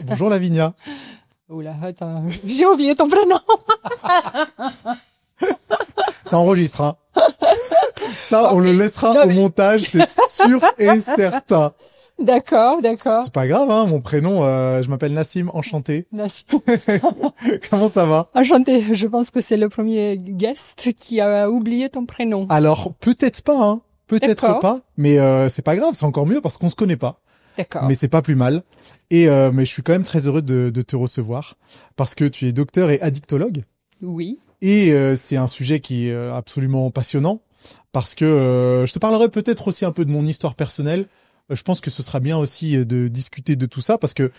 Bonjour Lavinia. Oula, attends, j'ai oublié ton prénom. Ça enregistre, hein. Ça, on le laissera au montage, c'est sûr et certain. D'accord. C'est pas grave, hein. Mon prénom, je m'appelle Nassim, enchanté. Nassim. Comment ça va? Enchanté. Je pense que c'est le premier guest qui a oublié ton prénom. Alors, peut-être pas, hein. Peut-être pas. Mais c'est pas grave, c'est encore mieux parce qu'on se connaît pas. D'accord. Mais c'est pas plus mal. Et mais je suis quand même très heureux de te recevoir parce que tu es docteur et addictologue. Oui. Et c'est un sujet qui est absolument passionnant parce que je te parlerai peut-être aussi un peu de mon histoire personnelle. Je pense que ce sera bien aussi de discuter de tout ça parce que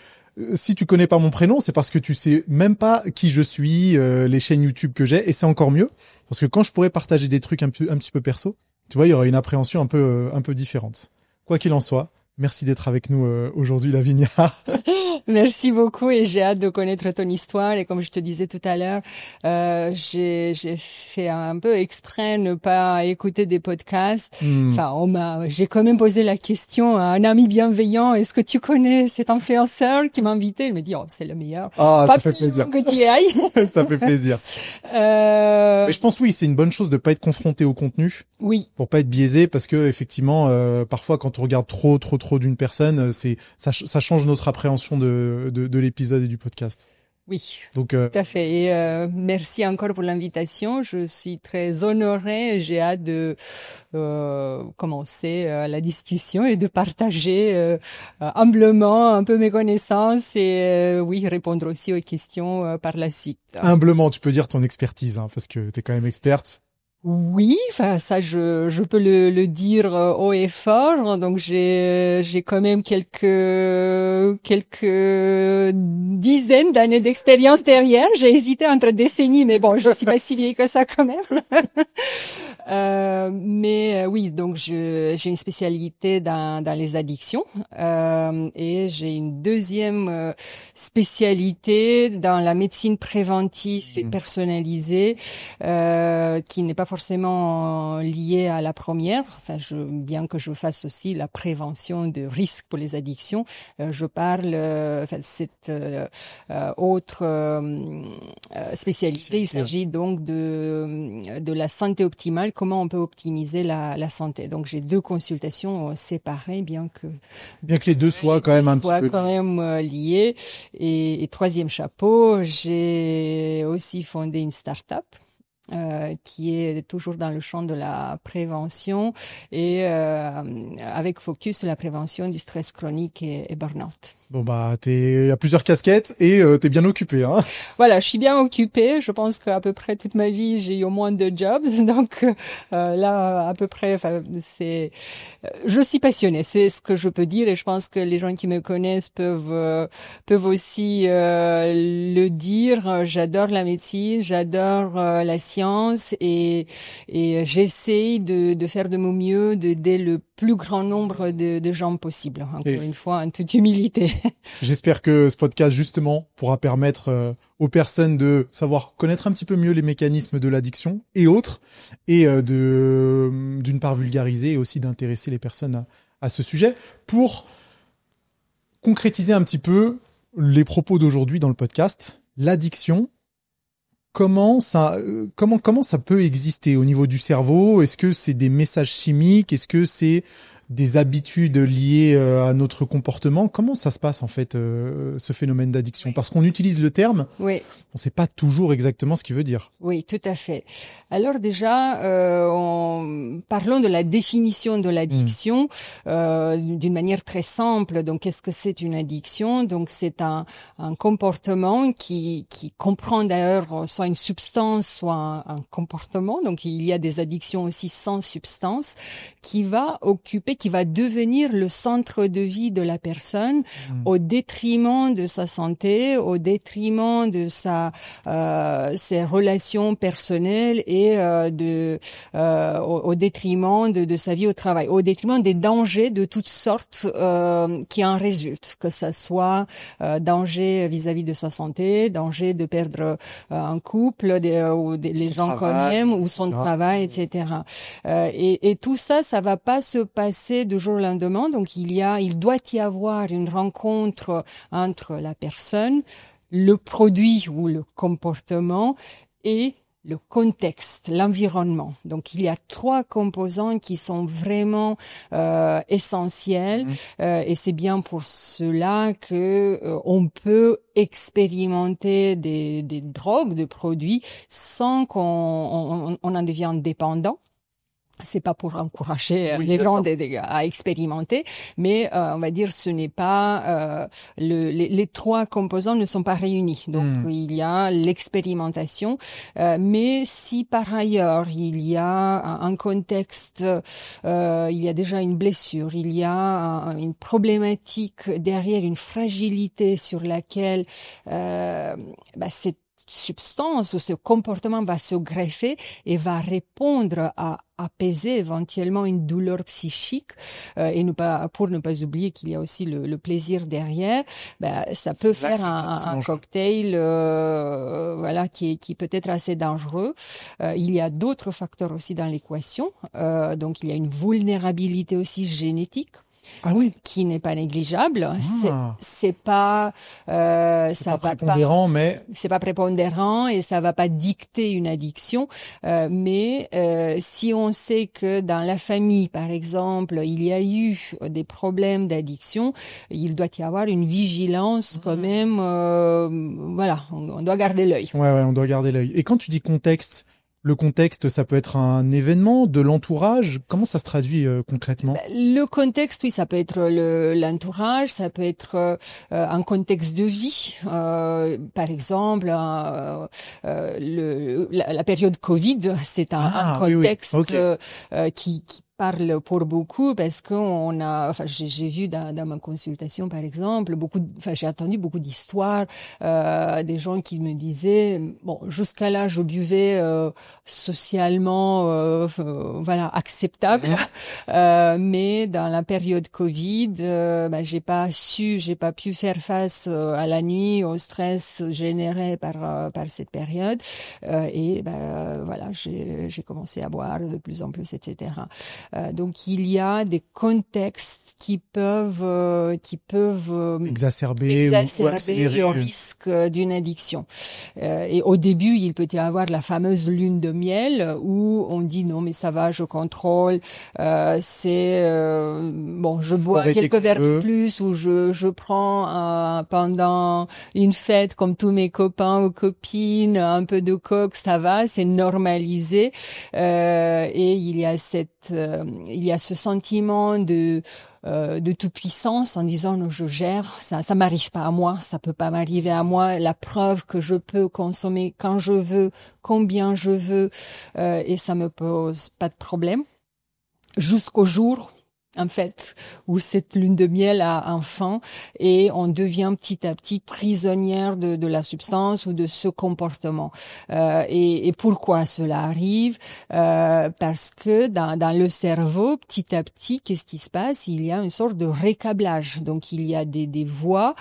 si tu connais pas mon prénom, c'est parce que tu sais même pas qui je suis, les chaînes YouTube que j'ai, et c'est encore mieux parce que quand je pourrais partager des trucs un petit peu perso, tu vois, il y aurait une appréhension un peu différente. Quoi qu'il en soit, merci d'être avec nous aujourd'hui, Lavinia. Merci beaucoup et j'ai hâte de connaître ton histoire. Et comme je te disais tout à l'heure, j'ai fait un peu exprès ne pas écouter des podcasts. Enfin, j'ai quand même posé la question à un ami bienveillant. Est-ce que tu connais cet influenceur qui m'a invité? Il me dit, oh, c'est le meilleur. Ah, ça fait plaisir. Que tu y ailles. Ça fait plaisir. Mais je pense, oui, c'est une bonne chose de pas être confronté au contenu. Oui. Pour pas être biaisé, parce que effectivement, parfois quand on regarde trop d'une personne, ça change notre appréhension de l'épisode et du podcast. Oui, donc, tout à fait. Et merci encore pour l'invitation. Je suis très honorée. J'ai hâte de commencer la discussion et de partager humblement un peu mes connaissances et oui, répondre aussi aux questions par la suite. Humblement, tu peux dire ton expertise, hein, parce que tu es quand même experte. Oui, enfin ça je peux le dire haut et fort. Donc j'ai quand même quelques dizaines d'années d'expérience derrière. J'ai hésité entre décennies, mais bon, je suis pas si vieille que ça quand même. Mais oui, donc j'ai une spécialité dans les addictions et j'ai une deuxième spécialité dans la médecine préventive et personnalisée qui n'est pas forcément liée à la première. Enfin, bien que je fasse aussi la prévention de risques pour les addictions, je parle cette autre spécialité. Il s'agit donc de la santé optimale. Comment on peut optimiser la santé. Donc j'ai deux consultations séparées, bien que les deux soient quand même un petit peu liés. Et troisième chapeau, j'ai aussi fondé une start-up. Qui est toujours dans le champ de la prévention et avec focus sur la prévention du stress chronique et burn-out. Bon bah t'es à plusieurs casquettes et t'es bien occupé, hein. Voilà, je suis bien occupée. Je pense qu'à peu près toute ma vie j'ai eu au moins 2 jobs, donc là à peu près, enfin je suis passionnée, c'est ce que je peux dire et je pense que les gens qui me connaissent peuvent aussi le dire. J'adore la médecine, j'adore la science et j'essaye de faire de mon mieux, d'aider le plus grand nombre de gens possible. Encore une fois, en toute humilité. J'espère que ce podcast, justement, pourra permettre aux personnes de savoir connaître un petit peu mieux les mécanismes de l'addiction et autres, et d'une part vulgariser et aussi d'intéresser les personnes à ce sujet. Pour concrétiser un petit peu les propos d'aujourd'hui dans le podcast, l'addiction, comment ça peut exister au niveau du cerveau? Est-ce que c'est des messages chimiques? Est-ce que c'est des habitudes liées à notre comportement? Comment ça se passe en fait ce phénomène d'addiction? Parce qu'on utilise le terme, oui. On ne sait pas toujours exactement ce qu'il veut dire. Oui, tout à fait. Alors déjà, parlons de la définition de l'addiction d'une manière très simple. Donc, qu'est-ce que c'est une addiction? Donc, c'est un comportement qui comprend d'ailleurs soit une substance, soit un comportement. Donc, il y a des addictions aussi sans substance qui va devenir le centre de vie de la personne au détriment de sa santé, au détriment de ses relations personnelles et au détriment de sa vie au travail, au détriment des dangers de toutes sortes qui en résultent, que ça soit danger vis-à-vis de sa santé, danger de perdre un couple, les gens qu'on aime ou son travail, etc. Et tout ça, ça va pas se passer passer du jour au lendemain. Donc il doit y avoir une rencontre entre la personne, le produit ou le comportement et le contexte, l'environnement. Donc, il y a 3 composants qui sont vraiment essentiels, et c'est bien pour cela que on peut expérimenter des drogues, des produits, sans qu'on en devienne dépendant. C'est pas pour encourager les gens à expérimenter, mais on va dire ce n'est pas les 3 composants ne sont pas réunis. Donc il y a l'expérimentation, mais si par ailleurs il y a un contexte, il y a déjà une blessure, il y a une problématique derrière, une fragilité sur laquelle cette substance ou ce comportement va se greffer et va répondre à apaiser éventuellement une douleur psychique, et pour ne pas oublier qu'il y a aussi le plaisir derrière, ça peut faire un cocktail qui peut être assez dangereux. Il y a d'autres facteurs aussi dans l'équation, donc il y a une vulnérabilité aussi génétique. Ah oui, qui n'est pas négligeable. C'est pas prépondérant et ça va pas dicter une addiction. Mais si on sait que dans la famille, par exemple, il y a eu des problèmes d'addiction, il doit y avoir une vigilance quand même. On doit garder l'œil. Ouais, on doit garder l'œil. Et quand tu dis contexte, le contexte, ça peut être un événement, de l'entourage. Comment ça se traduit concrètement? Le contexte, oui, ça peut être l'entourage, ça peut être un contexte de vie. Par exemple, la période Covid, c'est un contexte qui parle pour beaucoup parce j'ai vu dans ma consultation par exemple j'ai entendu beaucoup d'histoires, des gens qui me disaient jusqu'à là je buvais socialement acceptable, mais dans la période Covid j'ai pas pu faire face à la nuit, au stress généré par cette période, j'ai commencé à boire de plus en plus, etc. Donc il y a des contextes qui peuvent exacerber le risque d'une addiction. Et au début, il peut y avoir la fameuse lune de miel où on dit non mais ça va, je contrôle, je bois quelques verres de plus ou je prends pendant une fête comme tous mes copains ou copines un peu de coke, ça va, c'est normalisé, et il y a ce sentiment de toute puissance en disant non, je gère, ça m'arrive pas à moi, ça peut pas m'arriver à moi, la preuve que je peux consommer quand je veux, combien je veux, et ça me pose pas de problème jusqu'au jour en fait, où cette lune de miel a un fin et on devient petit à petit prisonnière de la substance ou de ce comportement. Et pourquoi cela arrive? Parce que dans le cerveau, petit à petit, qu'est-ce qui se passe? Il y a une sorte de récablage. Donc, il y a des voies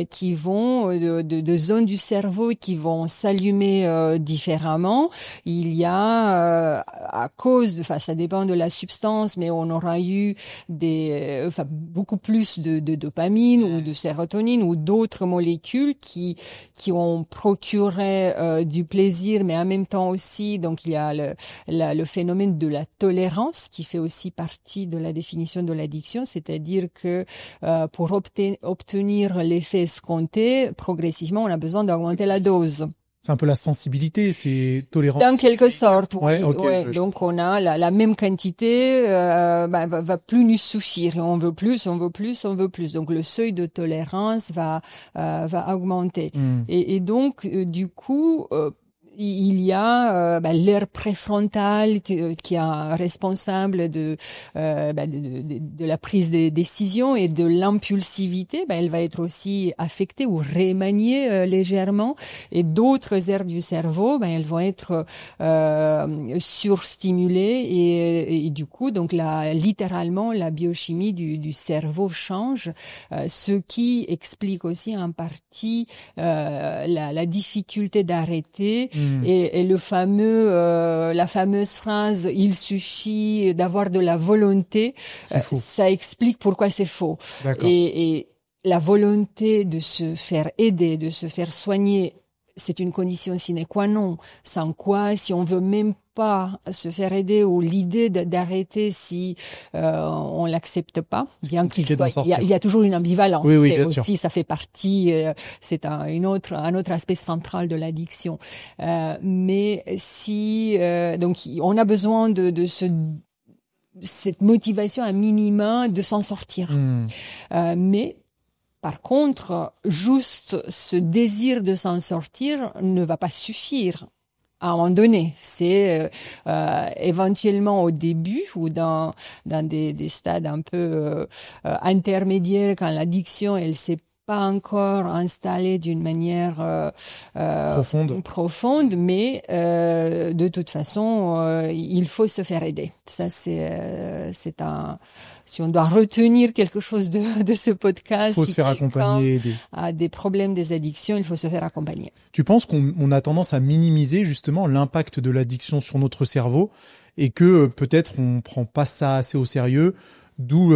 qui vont de zones du cerveau qui vont s'allumer différemment. Il y a, à cause ça dépend de la substance, mais on aura eu beaucoup plus de dopamine ou de sérotonine ou d'autres molécules qui ont procuré du plaisir, mais en même temps aussi, donc il y a le phénomène de la tolérance qui fait aussi partie de la définition de l'addiction, c'est-à-dire que pour obtenir l'effet escompté, progressivement, on a besoin d'augmenter la dose. C'est un peu la sensibilité, c'est tolérance. En quelque sorte, oui. Ouais. Donc on a la même quantité, va plus nous suffire. Et on veut plus. Donc le seuil de tolérance va augmenter. Et donc du coup, il y a l'aire préfrontale qui est responsable de la prise de décision et de l'impulsivité. Elle va être aussi affectée ou remaniée légèrement, et d'autres aires du cerveau, elles vont être surstimulées et du coup, donc littéralement, la biochimie du cerveau change, ce qui explique aussi en partie la difficulté d'arrêter. Et le la fameuse phrase, il suffit d'avoir de la volonté, ça explique pourquoi c'est faux. Et la volonté de se faire aider, de se faire soigner, c'est une condition sine qua non. Sans quoi, si on veut même pas se faire aider, ou l'idée d'arrêter si on l'accepte pas, bien qu'il il y a toujours une ambivalence. Oui, et aussi, sûr. Ça fait partie, c'est un autre aspect central de l'addiction. Mais si donc on a besoin de cette motivation à minima de s'en sortir. Mais par contre, juste ce désir de s'en sortir ne va pas suffire. À un moment donné, c'est éventuellement au début ou dans des stades un peu intermédiaires, quand l'addiction elle s'est pas encore installée d'une manière profonde, mais de toute façon, il faut se faire aider. Ça, c'est un. Si on doit retenir quelque chose de ce podcast, il faut se faire accompagner. À des problèmes des addictions, il faut se faire accompagner. Tu penses qu'on a tendance à minimiser justement l'impact de l'addiction sur notre cerveau et que peut-être on prend pas ça assez au sérieux, d'où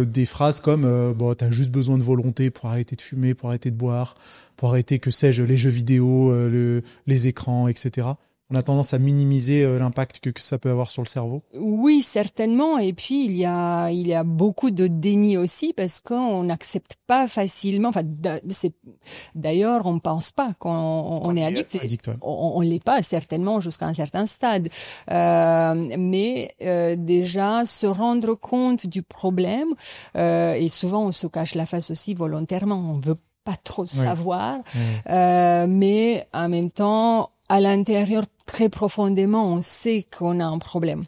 des phrases comme bon, t'as juste besoin de volonté pour arrêter de fumer, pour arrêter de boire, pour arrêter, que sais-je, les jeux vidéo, les écrans, etc. On a tendance à minimiser l'impact que ça peut avoir sur le cerveau. Oui, certainement. Et puis il y a beaucoup de déni aussi, parce qu'on n'accepte pas facilement. Enfin, d'ailleurs, on pense pas qu'on est addict. On l'est pas certainement jusqu'à un certain stade. Mais déjà se rendre compte du problème, et souvent on se cache la face aussi volontairement. On veut pas trop savoir, mais en même temps, à l'intérieur, très profondément, on sait qu'on a un problème.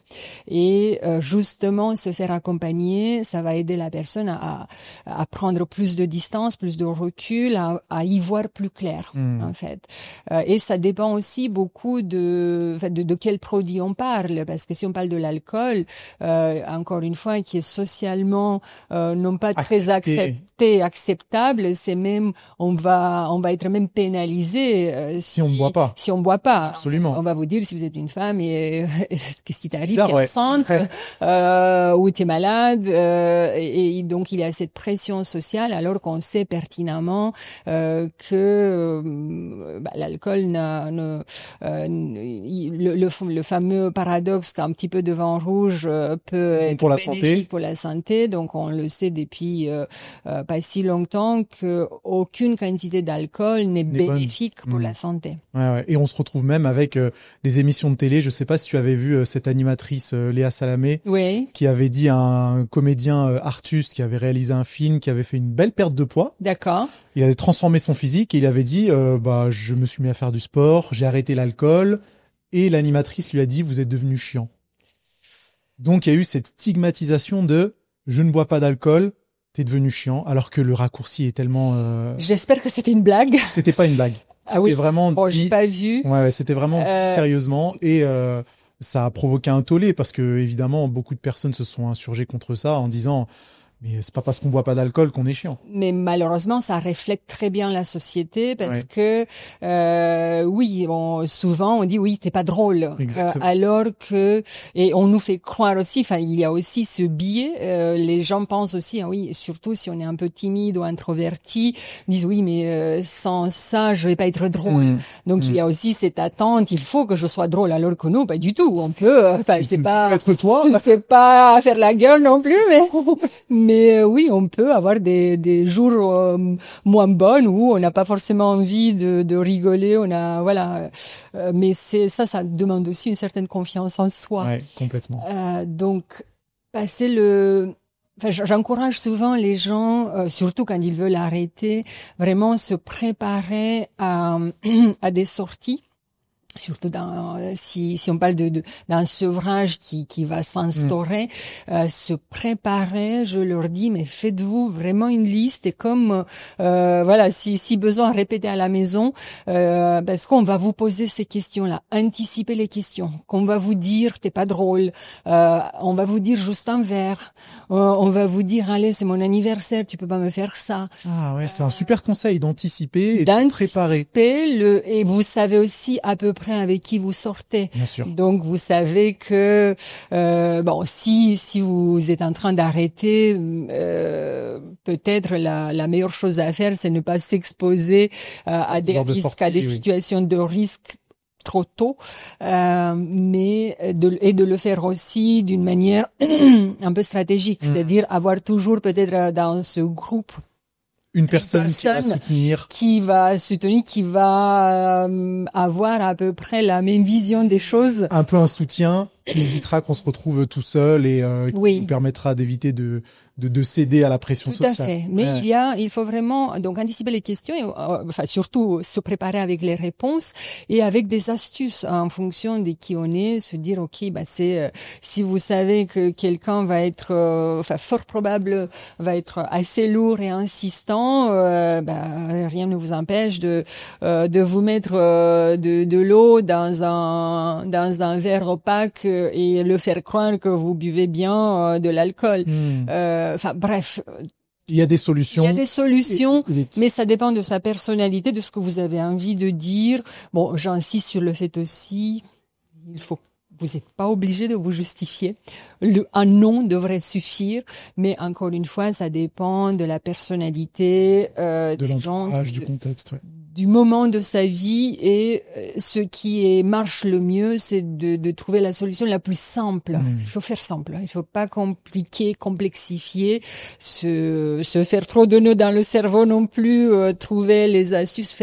Et justement, se faire accompagner, ça va aider la personne à prendre plus de distance, plus de recul, à y voir plus clair, en fait. Et ça dépend aussi beaucoup de quel produit on parle. Parce que si on parle de l'alcool, encore une fois, qui est socialement non pas très acceptable, c'est même, on va être même pénalisé si on ne boit pas. Si on boit pas. Absolument. On va vous dire si vous êtes une femme et qu'est-ce qui t'arrive, t'es enceinte ou t'es malade, et donc il y a cette pression sociale alors qu'on sait pertinemment que l'alcool le fameux paradoxe qu'un petit peu de vin rouge peut être pour bénéfique pour la santé. Donc on le sait depuis pas si longtemps que aucune quantité d'alcool n'est bénéfique pour la santé. Ouais. Et on se retrouve même avec des émissions de télé. Je sais pas si tu avais vu cette animatrice Léa Salamé, qui avait dit à un comédien Artus qui avait réalisé un film, qui avait fait une belle perte de poids. D'accord. Il avait transformé son physique et il avait dit je me suis mis à faire du sport, j'ai arrêté l'alcool, et l'animatrice lui a dit vous êtes devenu chiant. Donc il y a eu cette stigmatisation de je ne bois pas d'alcool, t'es devenu chiant, alors que le raccourci est tellement J'espère que c'était une blague. C'était pas une blague. C'était vraiment j'ai pas vu. Ouais, c'était vraiment dit sérieusement, et ça a provoqué un tollé parce que évidemment beaucoup de personnes se sont insurgées contre ça en disant mais c'est pas parce qu'on boit pas d'alcool qu'on est chiant. Mais malheureusement, ça reflète très bien la société parce que souvent on dit oui, t'es pas drôle, alors que, et on nous fait croire aussi. Enfin, il y a aussi ce biais. Les gens pensent aussi, surtout si on est un peu timide ou introverti, disent oui, mais sans ça, je vais pas être drôle. Donc il y a aussi cette attente, il faut que je sois drôle, alors que non, pas du tout. On peut, c'est pas être toi. C'est pas faire la gueule non plus, mais oui, on peut avoir des jours moins bonnes où on n'a pas forcément envie de rigoler. Mais ça demande aussi une certaine confiance en soi. Ouais, complètement. Donc j'encourage souvent les gens, surtout quand ils veulent arrêter, vraiment se préparer à des sorties. Surtout si on parle d'un sevrage qui va s'instaurer, se préparer, je leur dis, mais faites-vous vraiment une liste, et comme si besoin, répétez à la maison, parce qu'on va vous poser ces questions-là, anticiper les questions, qu'on va vous dire t'es pas drôle, on va vous dire juste un verre, on va vous dire allez, c'est mon anniversaire, tu peux pas me faire ça. Ah ouais, c'est un super conseil d'anticiper et de se préparer. Et vous savez aussi à peu près près avec qui vous sortez. Bien sûr. Donc vous savez que si vous êtes en train d'arrêter, peut-être la meilleure chose à faire, c'est ne pas s'exposer à des risques, à des situations de risque trop tôt, mais de le faire aussi d'une manière un peu stratégique, c'est-à-dire avoir toujours peut-être dans ce groupe une personne qui va soutenir, qui va avoir à peu près la même vision des choses. Un peu un soutien qui évitera qu'on se retrouve tout seul et qui nous permettra d'éviter de céder à la pression sociale. Tout à fait. Mais il faut vraiment donc anticiper les questions et surtout se préparer avec les réponses et avec des astuces en fonction de qui on est, se dire si vous savez que quelqu'un va être fort probable va être assez lourd et insistant, rien ne vous empêche de vous mettre de l'eau dans un verre opaque et le faire croire que vous buvez bien de l'alcool. Bref. Il y a des solutions. Mais ça dépend de sa personnalité, de ce que vous avez envie de dire. Bon, j'insiste sur le fait aussi, vous n'êtes pas obligé de vous justifier. Un non devrait suffire, mais encore une fois, ça dépend de la personnalité, de l'entourage, du contexte, du moment de sa vie, et ce qui marche le mieux, c'est de trouver la solution la plus simple. Il faut faire simple, il faut pas complexifier, se faire trop de nœuds dans le cerveau non plus, trouver les astuces,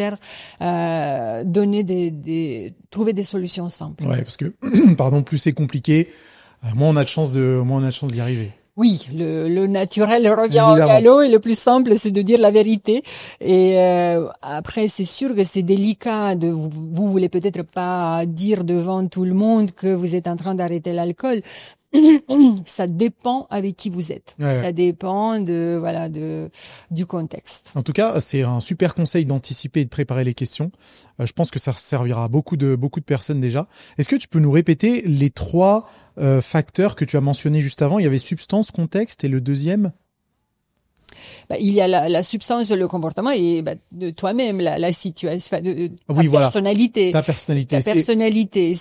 trouver des solutions simples. Ouais, parce que plus c'est compliqué, moins on a de chance d'y arriver. Oui, le naturel revient au galop et le plus simple, c'est de dire la vérité. Et après, c'est sûr que c'est délicat. Vous voulez peut-être pas dire devant tout le monde que vous êtes en train d'arrêter l'alcool. Ça dépend avec qui vous êtes. Ça dépend du contexte. En tout cas, c'est un super conseil d'anticiper et de préparer les questions. Je pense que ça servira à beaucoup de personnes déjà. Est-ce que tu peux nous répéter les 3 facteurs que tu as mentionnés juste avant? Il y avait substance, contexte et le deuxième? Il y a la substance, le comportement et de toi-même, la situation, personnalité. Ta personnalité. Ta personnalité.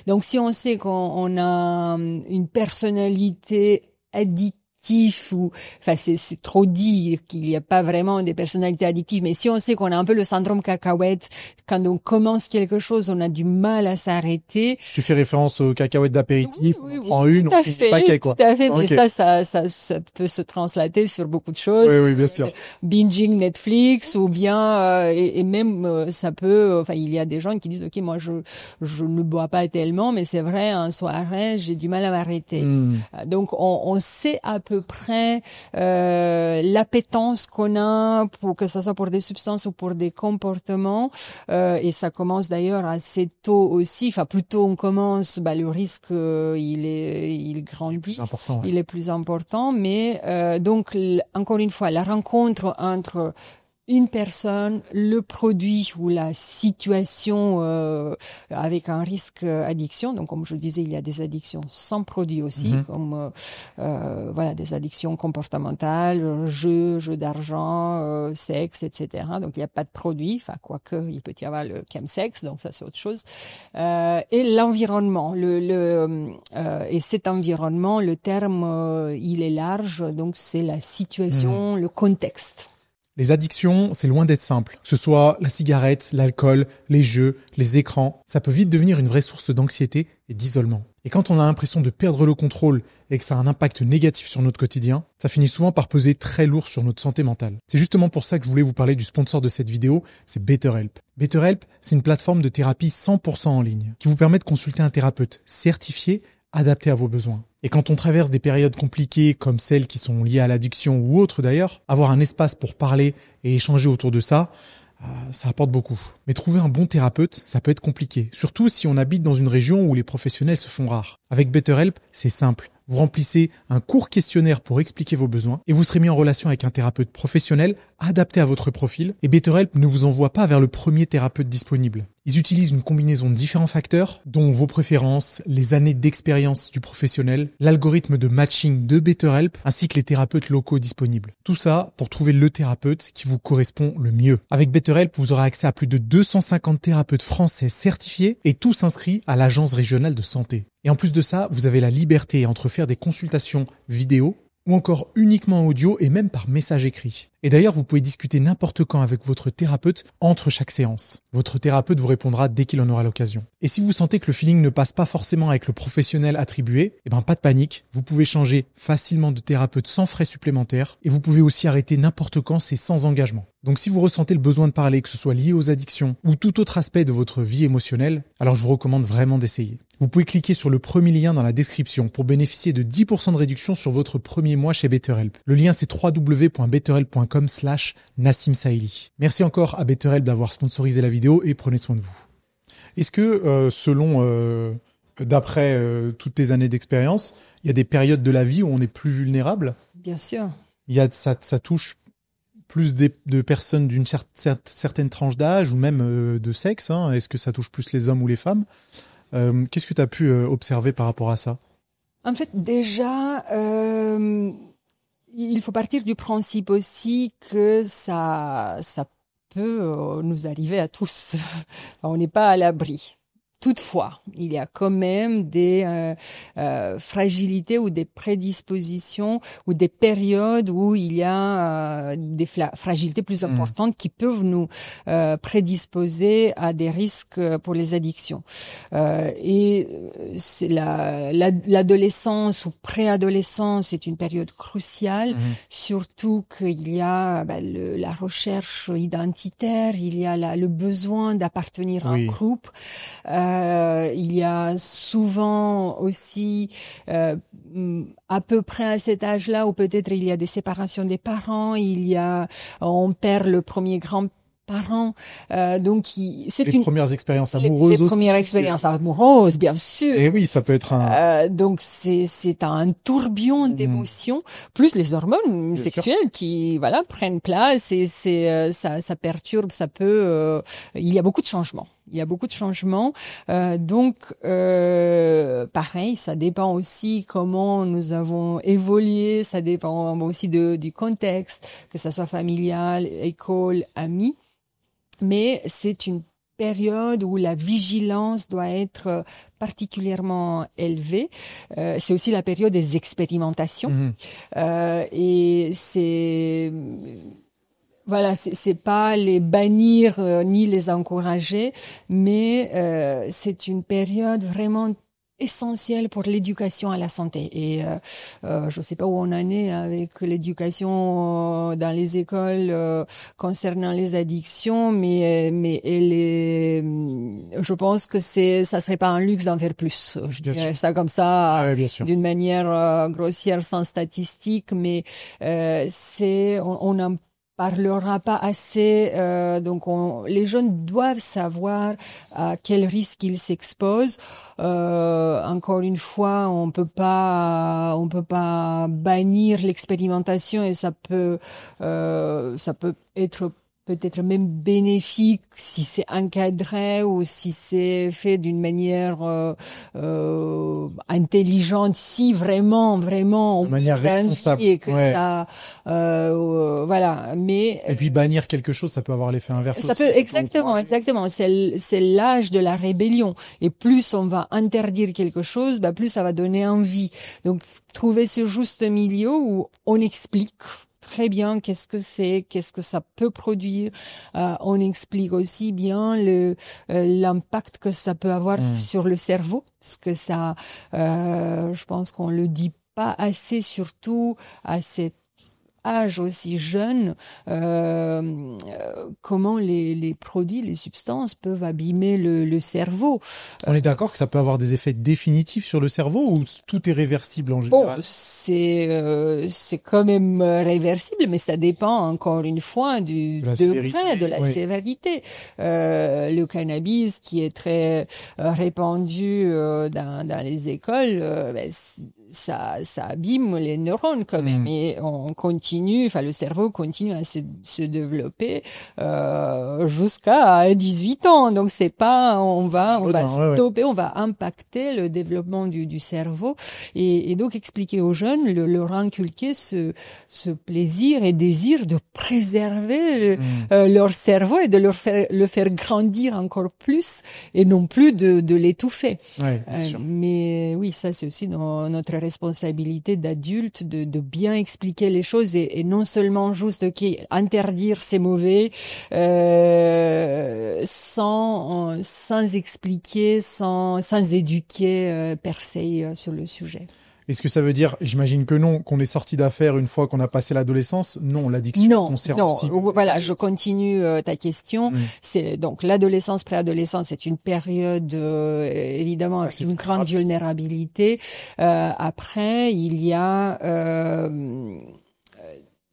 Donc si on sait qu'on a une personnalité addictive, c'est trop dire qu'il n'y a pas vraiment des personnalités addictives, mais si on sait qu'on a un peu le syndrome cacahuète, quand on commence quelque chose, on a du mal à s'arrêter. Tu fais référence aux cacahuètes d'apéritif, on prend une, on fait un paquet, quoi. Tout à fait, mais ça peut se translater sur beaucoup de choses. Oui, bien sûr. Binging Netflix, ou bien, et même, ça peut, il y a des gens qui disent, OK, moi, je ne bois pas tellement, mais c'est vrai, en soirée, j'ai du mal à m'arrêter. Donc, on sait à peu près l'appétence qu'on a, pour que ça soit pour des substances ou pour des comportements, et ça commence d'ailleurs assez tôt aussi. Plus tôt on commence, le risque il grandit, il est plus important. Mais donc encore une fois, la rencontre entre une personne, le produit ou la situation avec un risque addiction. Donc, comme je disais, il y a des addictions sans produit aussi, comme des addictions comportementales, jeux d'argent, sexe, etc. Donc, il n'y a pas de produit. Quoique, il peut y avoir le chemsex, donc ça c'est autre chose. Et l'environnement, et cet environnement, le terme, il est large. Donc, c'est la situation, le contexte. Les addictions, c'est loin d'être simple. Que ce soit la cigarette, l'alcool, les jeux, les écrans, ça peut vite devenir une vraie source d'anxiété et d'isolement. Et quand on a l'impression de perdre le contrôle et que ça a un impact négatif sur notre quotidien, ça finit souvent par peser très lourd sur notre santé mentale. C'est justement pour ça que je voulais vous parler du sponsor de cette vidéo, c'est BetterHelp. BetterHelp, c'est une plateforme de thérapie 100% en ligne qui vous permet de consulter un thérapeute certifié, adapté à vos besoins. Et quand on traverse des périodes compliquées comme celles qui sont liées à l'addiction ou autres d'ailleurs, avoir un espace pour parler et échanger autour de ça, ça apporte beaucoup. Mais trouver un bon thérapeute, ça peut être compliqué, surtout si on habite dans une région où les professionnels se font rares. Avec BetterHelp, c'est simple. Vous remplissez un court questionnaire pour expliquer vos besoins et vous serez mis en relation avec un thérapeute professionnel adapté à votre profil. Et BetterHelp ne vous envoie pas vers le premier thérapeute disponible. Ils utilisent une combinaison de différents facteurs, dont vos préférences, les années d'expérience du professionnel, l'algorithme de matching de BetterHelp, ainsi que les thérapeutes locaux disponibles. Tout ça pour trouver le thérapeute qui vous correspond le mieux. Avec BetterHelp, vous aurez accès à plus de 250 thérapeutes français certifiés et tous inscrits à l'Agence régionale de santé. Et en plus de ça, vous avez la liberté entre faire des consultations vidéo ou encore uniquement audio et même par message écrit. Et d'ailleurs, vous pouvez discuter n'importe quand avec votre thérapeute entre chaque séance. Votre thérapeute vous répondra dès qu'il en aura l'occasion. Et si vous sentez que le feeling ne passe pas forcément avec le professionnel attribué, pas de panique, vous pouvez changer facilement de thérapeute sans frais supplémentaires et vous pouvez aussi arrêter n'importe quand, c'est sans engagement. Donc si vous ressentez le besoin de parler, que ce soit lié aux addictions ou tout autre aspect de votre vie émotionnelle, alors je vous recommande vraiment d'essayer. Vous pouvez cliquer sur le premier lien dans la description pour bénéficier de 10% de réduction sur votre premier mois chez BetterHelp. Le lien c'est www.betterhelp.com/Nassim Saïli. Merci encore à BetterHelp d'avoir sponsorisé la vidéo et prenez soin de vous. Est-ce que d'après toutes tes années d'expérience, il y a des périodes de la vie où on est plus vulnérable ? Bien sûr. Ça touche plus de personnes d'une certaine tranche d'âge ou même de sexe, hein. Est-ce que ça touche plus les hommes ou les femmes ? Qu'est-ce que tu as pu observer par rapport à ça ? En fait, déjà, il faut partir du principe aussi que ça peut nous arriver à tous. On n'est pas à l'abri. Toutefois, il y a quand même des fragilités ou des prédispositions ou des périodes où il y a des fragilités plus importantes qui peuvent nous prédisposer à des risques pour les addictions. Et c'est l'adolescence ou préadolescence est une période cruciale, surtout qu'il y a la recherche identitaire, il y a le besoin d'appartenir à un groupe. Il y a souvent aussi, à peu près à cet âge-là, ou peut-être il y a des séparations des parents, on perd le premier grand-parent, donc c'est les premières expériences amoureuses aussi. Les premières expériences amoureuses, bien sûr. Et oui, ça peut être donc c'est un tourbillon d'émotions, plus les hormones sexuelles qui prennent place et ça perturbe, ça peut. Il y a beaucoup de changements. Donc pareil, ça dépend aussi comment nous avons évolué, ça dépend aussi du contexte, que ça soit familial, école, amis. Mais c'est une période où la vigilance doit être particulièrement élevée. C'est aussi la période des expérimentations. Et c'est pas les bannir ni les encourager, mais c'est une période vraiment essentielle pour l'éducation à la santé. Et je sais pas où on en est avec l'éducation dans les écoles concernant les addictions, mais elle est, je pense que ça serait pas un luxe d'en faire plus. Je dirais ça comme ça, d'une manière grossière, sans statistiques, mais on en parlera pas assez, donc les jeunes doivent savoir à quel risque ils s'exposent. Encore une fois, on peut pas bannir l'expérimentation et ça peut être peut-être même bénéfique si c'est encadré ou si c'est fait d'une manière intelligente, si vraiment de manière responsable et que ça mais et puis bannir quelque chose, ça peut avoir l'effet inverse ça aussi, peut exactement c'est l'âge de la rébellion et plus on va interdire quelque chose, plus ça va donner envie. Donc trouver ce juste milieu où on explique très bien qu'est-ce que ça peut produire. On explique aussi bien l'impact que ça peut avoir sur le cerveau, parce que ça, je pense qu'on le dit pas assez, surtout à cet âge aussi jeune, comment les produits, les substances peuvent abîmer le cerveau. On est d'accord que ça peut avoir des effets définitifs sur le cerveau ou tout est réversible en général? Bon, c'est quand même réversible, mais ça dépend encore une fois du degré, de la sévérité. Le cannabis qui est très répandu dans les écoles, ça abîme les neurones quand même. Et on continue, le cerveau continue à se développer jusqu'à 18 ans. Donc c'est pas, on va stopper, on va impacter le développement du cerveau et donc expliquer aux jeunes, leur inculquer ce plaisir et désir de préserver leur cerveau et de le faire grandir encore plus et non plus de l'étouffer. Ouais, mais oui, ça c'est aussi notre responsabilité d'adulte de bien expliquer les choses et non seulement juste interdire c'est mauvais sans expliquer, sans éduquer per se sur le sujet. Est-ce que ça veut dire, j'imagine que non, qu'on est sorti d'affaire une fois qu'on a passé l'adolescence? Non, l'addiction concerne aussi. Voilà, je continue ta question. C'est donc l'adolescence, préadolescence, c'est une période évidemment avec une grande vulnérabilité. Après, il y a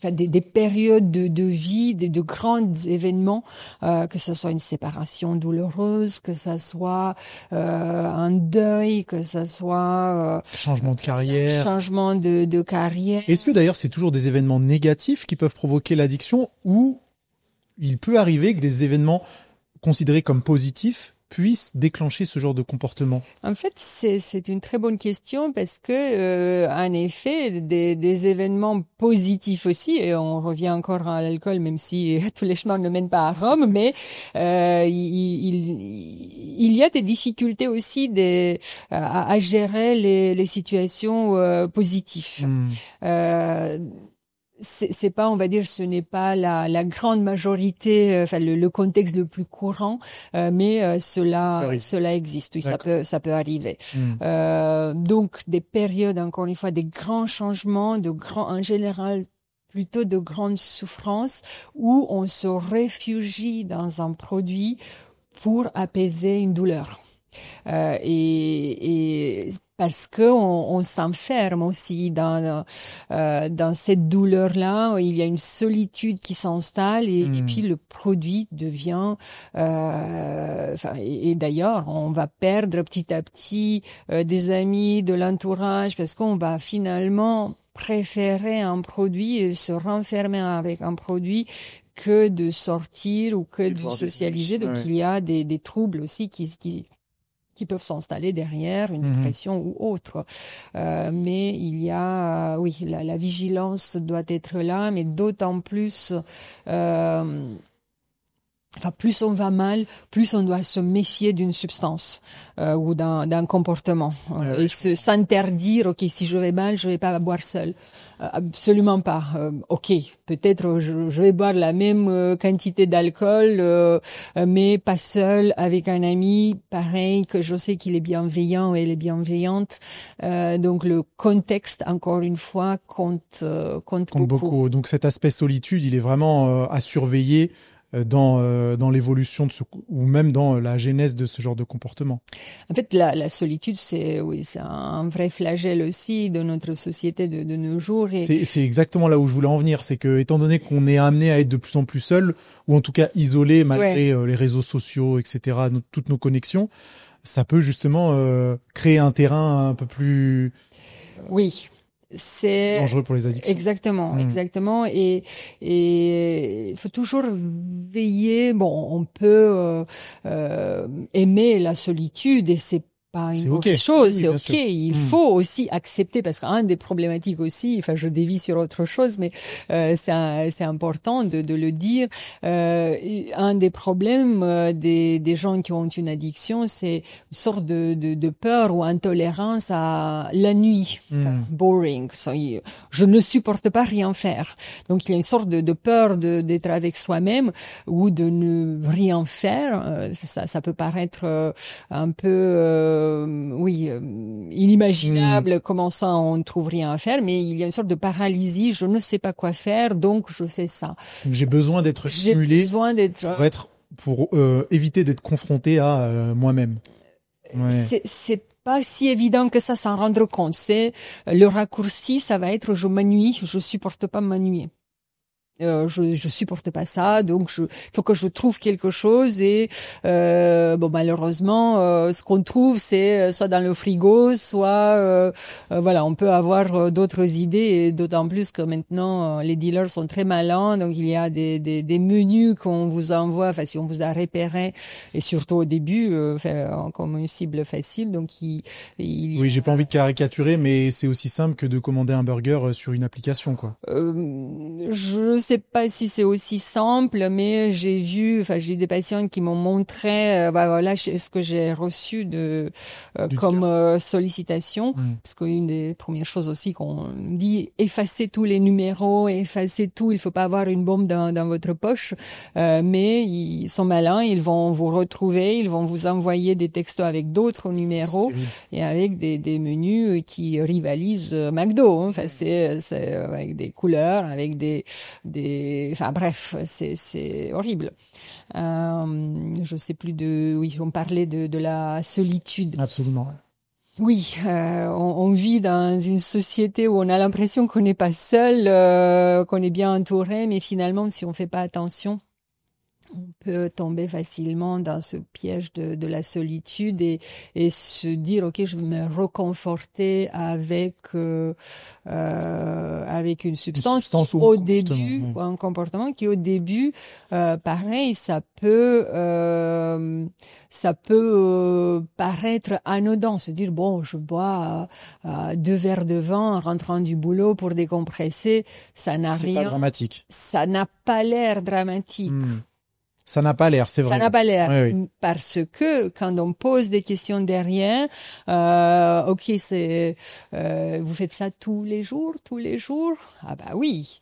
des périodes de vie, de grands événements, que ce soit une séparation douloureuse, que ça soit un deuil, que ça soit changement de carrière. Changement de carrière. Est-ce que d'ailleurs c'est toujours des événements négatifs qui peuvent provoquer l'addiction ou il peut arriver que des événements considérés comme positifs puissent déclencher ce genre de comportement? En fait, c'est une très bonne question parce que, en effet, des événements positifs aussi, et on revient encore à l'alcool, même si tous les chemins ne mènent pas à Rome, mais il y a des difficultés aussi à gérer les situations positives. C'est pas, on va dire, ce n'est pas la grande majorité, le contexte le plus courant, mais cela existe. Oui, ça peut arriver. Donc des périodes, encore une fois, des grands changements, en général plutôt de grandes souffrances où on se réfugie dans un produit pour apaiser une douleur. Et parce que on s'enferme aussi dans cette douleur-là, il y a une solitude qui s'installe et puis le produit devient et d'ailleurs on va perdre petit à petit des amis, de l'entourage parce qu'on va finalement préférer un produit et se renfermer avec un produit que de sortir ou que de socialiser. Donc il y a des troubles aussi qui peuvent s'installer derrière, une dépression ou autre. Mais il y a, la vigilance doit être là, mais d'autant plus, plus on va mal, plus on doit se méfier d'une substance ou d'un comportement et s'interdire. Ok, si je vais mal, je vais pas boire seul. Absolument pas. Ok, peut-être je vais boire la même quantité d'alcool, mais pas seul, avec un ami, pareil, que je sais qu'il est bienveillant et elle est bienveillante. Donc le contexte, encore une fois, compte beaucoup. Donc cet aspect solitude, il est vraiment à surveiller dans l'évolution ou même dans la genèse de ce genre de comportement. En fait, la solitude, c'est un vrai flagelle aussi de notre société de nos jours. Et c'est exactement là où je voulais en venir, c'est que étant donné qu'on est amené à être de plus en plus seul, ou en tout cas isolé malgré les réseaux sociaux, etc., toutes nos connexions, ça peut justement créer un terrain un peu plus c'est dangereux pour les addictions. Exactement. Et il faut toujours veiller. Bon, on peut aimer la solitude et c'est pas une mauvaise chose, c'est ok. Il faut aussi accepter parce qu'un des problématiques aussi, je dévie sur autre chose, mais c'est important de le dire. Un des problèmes des gens qui ont une addiction, c'est une sorte de peur ou intolérance à la nuit, boring. Je ne supporte pas rien faire. Donc il y a une sorte de peur d'être avec soi-même ou de ne rien faire. Ça peut paraître un peu inimaginable, comment ça on ne trouve rien à faire, mais il y a une sorte de paralysie, je ne sais pas quoi faire, donc je fais ça. Donc j'ai besoin d'être stimulé pour éviter d'être confronté à moi-même. C'est pas si évident que ça s'en rendre compte. C'est le raccourci, ça va être je m'ennuie, je supporte pas m'ennuyer. je supporte pas ça, donc il faut que je trouve quelque chose et malheureusement ce qu'on trouve c'est soit dans le frigo, soit voilà, on peut avoir d'autres idées et d'autant plus que maintenant les dealers sont très malins, donc il y a des menus qu'on vous envoie, enfin si on vous a repéré et surtout au début comme une cible facile, donc oui, j'ai pas envie de caricaturer, mais c'est aussi simple que de commander un burger sur une application, quoi. Je sais pas si c'est aussi simple, mais j'ai eu des patients qui m'ont montré, voilà, ce que j'ai reçu comme sollicitation, parce qu'une des premières choses aussi qu'on dit, effacez tous les numéros, effacez tout, il faut pas avoir une bombe dans votre poche, mais ils sont malins, ils vont vous retrouver, ils vont vous envoyer des textos avec d'autres numéros et avec des menus qui rivalisent McDo, hein. Enfin, c'est avec des couleurs, avec enfin bref, c'est horrible. Je sais plus oui, on parlait de la solitude. Absolument. Oui, on vit dans une société où on a l'impression qu'on n'est pas seul, qu'on est bien entouré, mais finalement, si on fait pas attention, on peut tomber facilement dans ce piège de la solitude et se dire ok, je vais me reconforter avec une substance qui, au début, ou un comportement qui au début pareil, ça peut paraître anodin, se dire bon, je bois 2 verres de vin en rentrant du boulot pour décompresser, ça n'a rien, c'est pas dramatique, ça n'a pas l'air dramatique. Ça n'a pas l'air, c'est vrai. Ça n'a pas l'air, oui. Parce que quand on pose des questions derrière, ok, vous faites ça tous les jours? Ah bah oui,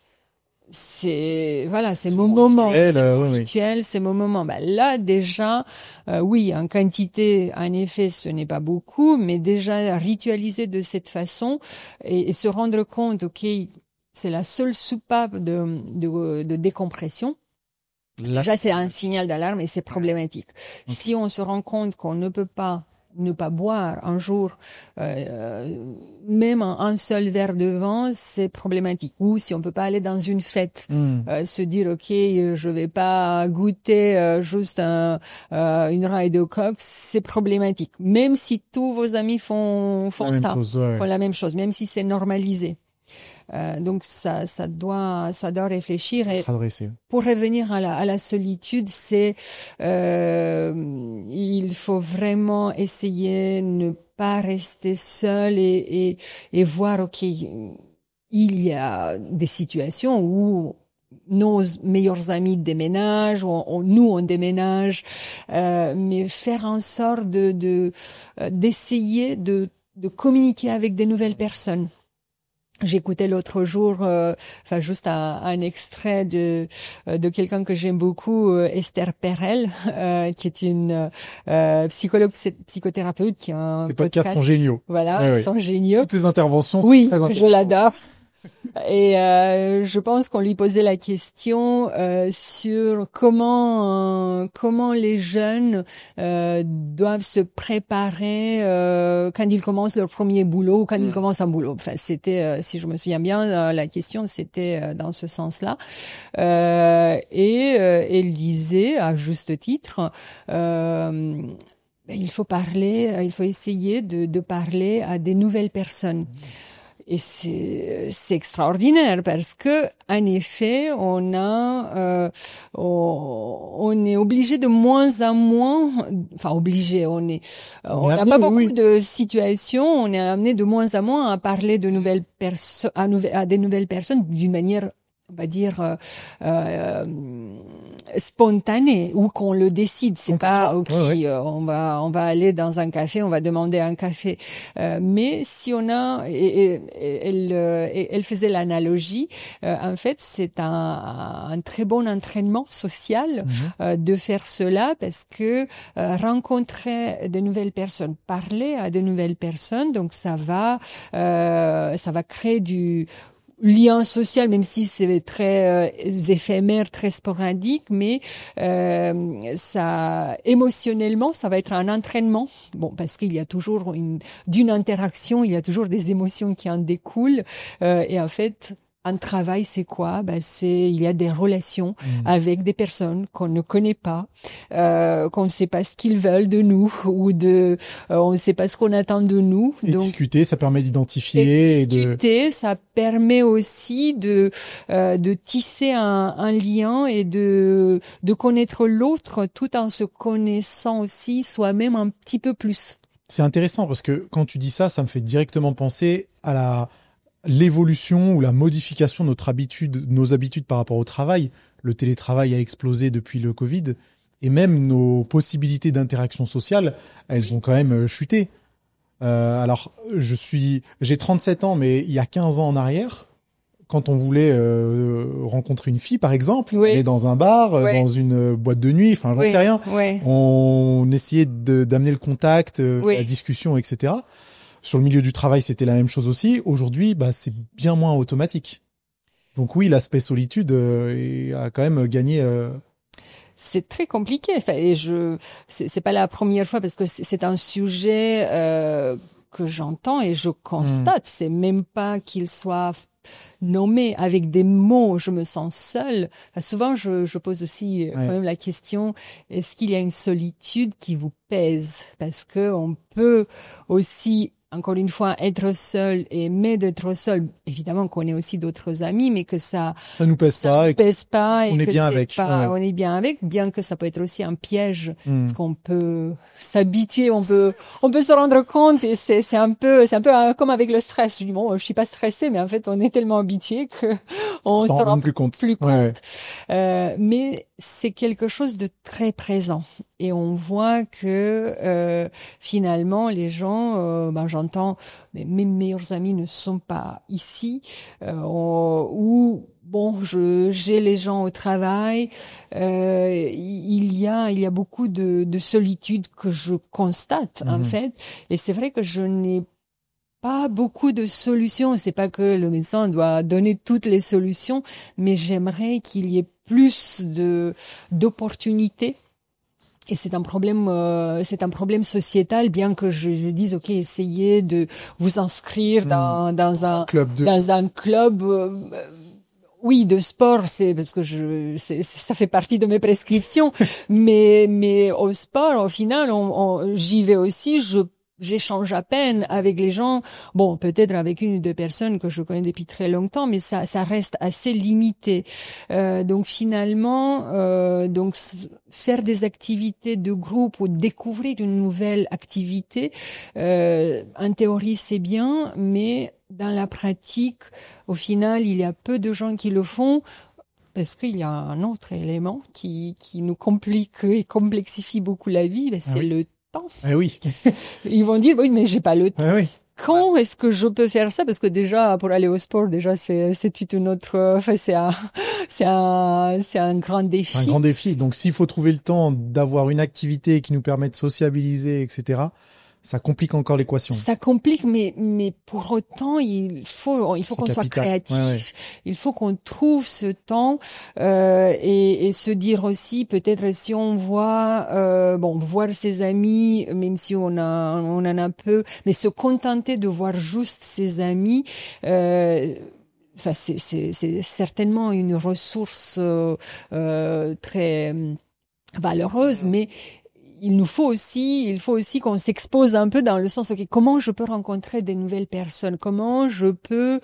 c'est mon moment, c'est mon rituel, c'est mon moment. Bah là déjà, oui, en quantité, en effet, ce n'est pas beaucoup, mais déjà ritualiser de cette façon et se rendre compte, ok, c'est la seule soupape de décompression. Déjà, c'est un signal d'alarme et c'est problématique. Okay. Si on se rend compte qu'on ne peut pas ne pas boire un jour, même un seul verre de vin, c'est problématique. Ou si on peut pas aller dans une fête, se dire ok, je vais pas goûter juste une raille de coque, c'est problématique. Même si tous vos amis font la même chose, même si c'est normalisé. Donc ça doit réfléchir et pour revenir à la solitude, c'est il faut vraiment essayer de ne pas rester seul et voir ok, il y a des situations où nos meilleurs amis déménagent, nous on déménage, mais faire en sorte d'essayer de communiquer avec des nouvelles personnes. J'écoutais l'autre jour, juste un extrait de quelqu'un que j'aime beaucoup, Esther Perel, qui est une psychologue, psychothérapeute, qui a un podcast sont géniaux. Voilà, sont géniaux. Toutes ces interventions sont très intéressantes. Je l'adore. Et je pense qu'on lui posait la question sur comment les jeunes doivent se préparer quand ils commencent leur premier boulot ou quand ils commencent un boulot. Enfin, c'était, si je me souviens bien, la question c'était dans ce sens-là. Et elle disait, à juste titre, il faut essayer de parler à des nouvelles personnes. Et c'est extraordinaire parce que en effet on est obligé de moins en moins, on n'a pas beaucoup de situations, on est amené de moins en moins à parler de nouvelles personnes à des nouvelles personnes d'une manière, on va dire spontané, ou qu'on le décide. C'est pas ok, on va aller dans un café, on va demander un café. Mais si on a, elle faisait l'analogie. En fait, c'est un très bon entraînement social de faire cela, parce que rencontrer de nouvelles personnes, parler à de nouvelles personnes, donc ça va créer du lien social, même si c'est très éphémère, très sporadique, mais ça, émotionnellement, ça va être un entraînement. Bon, parce qu'il y a toujours d'une interaction, il y a toujours des émotions qui en découlent, et en fait, un travail, c'est quoi? Il y a des relations avec des personnes qu'on ne connaît pas, qu'on ne sait pas ce qu'ils veulent de nous ou on ne sait pas ce qu'on attend de nous. Et donc, discuter, ça permet d'identifier discuter, ça permet aussi de tisser un lien et de connaître l'autre tout en se connaissant aussi soi-même un petit peu plus. C'est intéressant parce que quand tu dis ça, ça me fait directement penser à l'évolution ou la modification de nos habitudes par rapport au travail. Le télétravail a explosé depuis le Covid et même nos possibilités d'interaction sociale, elles ont quand même chuté. Alors, j'ai 37 ans, mais il y a 15 ans en arrière, quand on voulait rencontrer une fille, par exemple, aller dans un bar, dans une boîte de nuit, enfin, j'en sais rien, on essayait d'amener le contact, la discussion, etc. Sur le milieu du travail, c'était la même chose aussi. Aujourd'hui, c'est bien moins automatique. Donc oui, l'aspect solitude a quand même gagné. C'est très compliqué. Et c'est pas la première fois parce que c'est un sujet que j'entends et je constate. C'est même pas qu'il soit nommé avec des mots. Je me sens seule. Souvent, je pose aussi quand même la question: est-ce qu'il y a une solitude qui vous pèse? Parce que on peut aussi, encore une fois, être seul et aimer d'être seul. Évidemment qu'on ait aussi d'autres amis, mais que ça nous pèse pas. On est bien avec. On est bien avec, bien que ça peut être aussi un piège, parce qu'on peut s'habituer, on peut se rendre compte, et c'est un peu comme avec le stress. Je dis bon, je suis pas stressée, mais en fait, on est tellement habitué que on s'en rend plus compte. Mais c'est quelque chose de très présent. Et on voit que finalement les gens, j'entends, mes meilleurs amis ne sont pas ici, ou bon, j'ai les gens au travail. Il y a beaucoup de solitude que je constate en fait, et c'est vrai que je n'ai pas beaucoup de solutions. C'est pas que le médecin doit donner toutes les solutions, mais j'aimerais qu'il y ait plus d'opportunités. Et c'est un problème sociétal, bien que je dise, ok, essayez de vous inscrire dans un club, oui, de sport, c'est parce que ça fait partie de mes prescriptions, mais au sport, au final, j'y vais aussi, j'échange à peine avec les gens. Bon, peut-être avec une ou deux personnes que je connais depuis très longtemps, mais ça reste assez limité. Donc finalement, faire des activités de groupe ou découvrir une nouvelle activité, en théorie c'est bien, mais dans la pratique, au final, il y a peu de gens qui le font. Parce qu'il y a un autre élément qui nous complique et complexifie beaucoup la vie, c'est le temps. Oui. Ils vont dire, oui, mais j'ai pas le temps. Oui. Quand est-ce que je peux faire ça? Parce que déjà, pour aller au sport, c'est toute une autre, c'est un grand défi. Un grand défi. Donc, s'il faut trouver le temps d'avoir une activité qui nous permet de sociabiliser, etc., ça complique encore l'équation. Ça complique, mais pour autant, il faut qu'on soit créatif. Ouais. Il faut qu'on trouve ce temps, et se dire aussi, peut-être si on voit, voir ses amis, même si on en a peu, mais se contenter de voir juste ses amis, c'est certainement une ressource très valeureuse, mais il faut aussi qu'on s'expose un peu dans le sens, ok, comment je peux rencontrer des nouvelles personnes, comment je peux,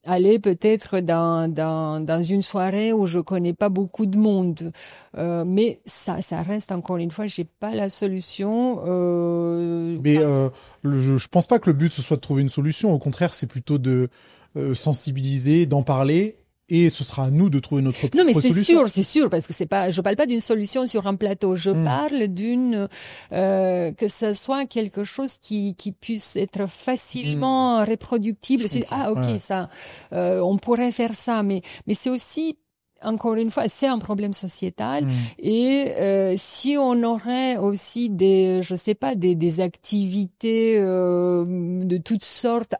aller peut-être dans une soirée où je connais pas beaucoup de monde, mais ça reste, encore une fois, j'ai pas la solution. Je pense pas que le but ce soit de trouver une solution. Au contraire, c'est plutôt de sensibiliser, d'en parler. Et ce sera à nous de trouver notre propre solution. Non, mais c'est sûr, parce que je parle pas d'une solution sur un plateau. Je parle que ça soit quelque chose qui puisse être facilement reproductible. On pourrait faire ça, mais c'est aussi, encore une fois, c'est un problème sociétal. Et si on aurait aussi des activités de toutes sortes,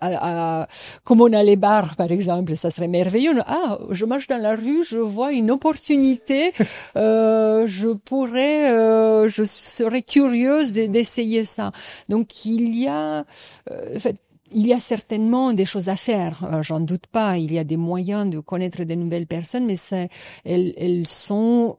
comme on a les bars par exemple, ça serait merveilleux. Je marche dans la rue, je vois une opportunité, je serais curieuse d'essayer ça. Donc il y a il y a certainement des choses à faire, j'en doute pas. Il y a des moyens de connaître de nouvelles personnes, mais elles sont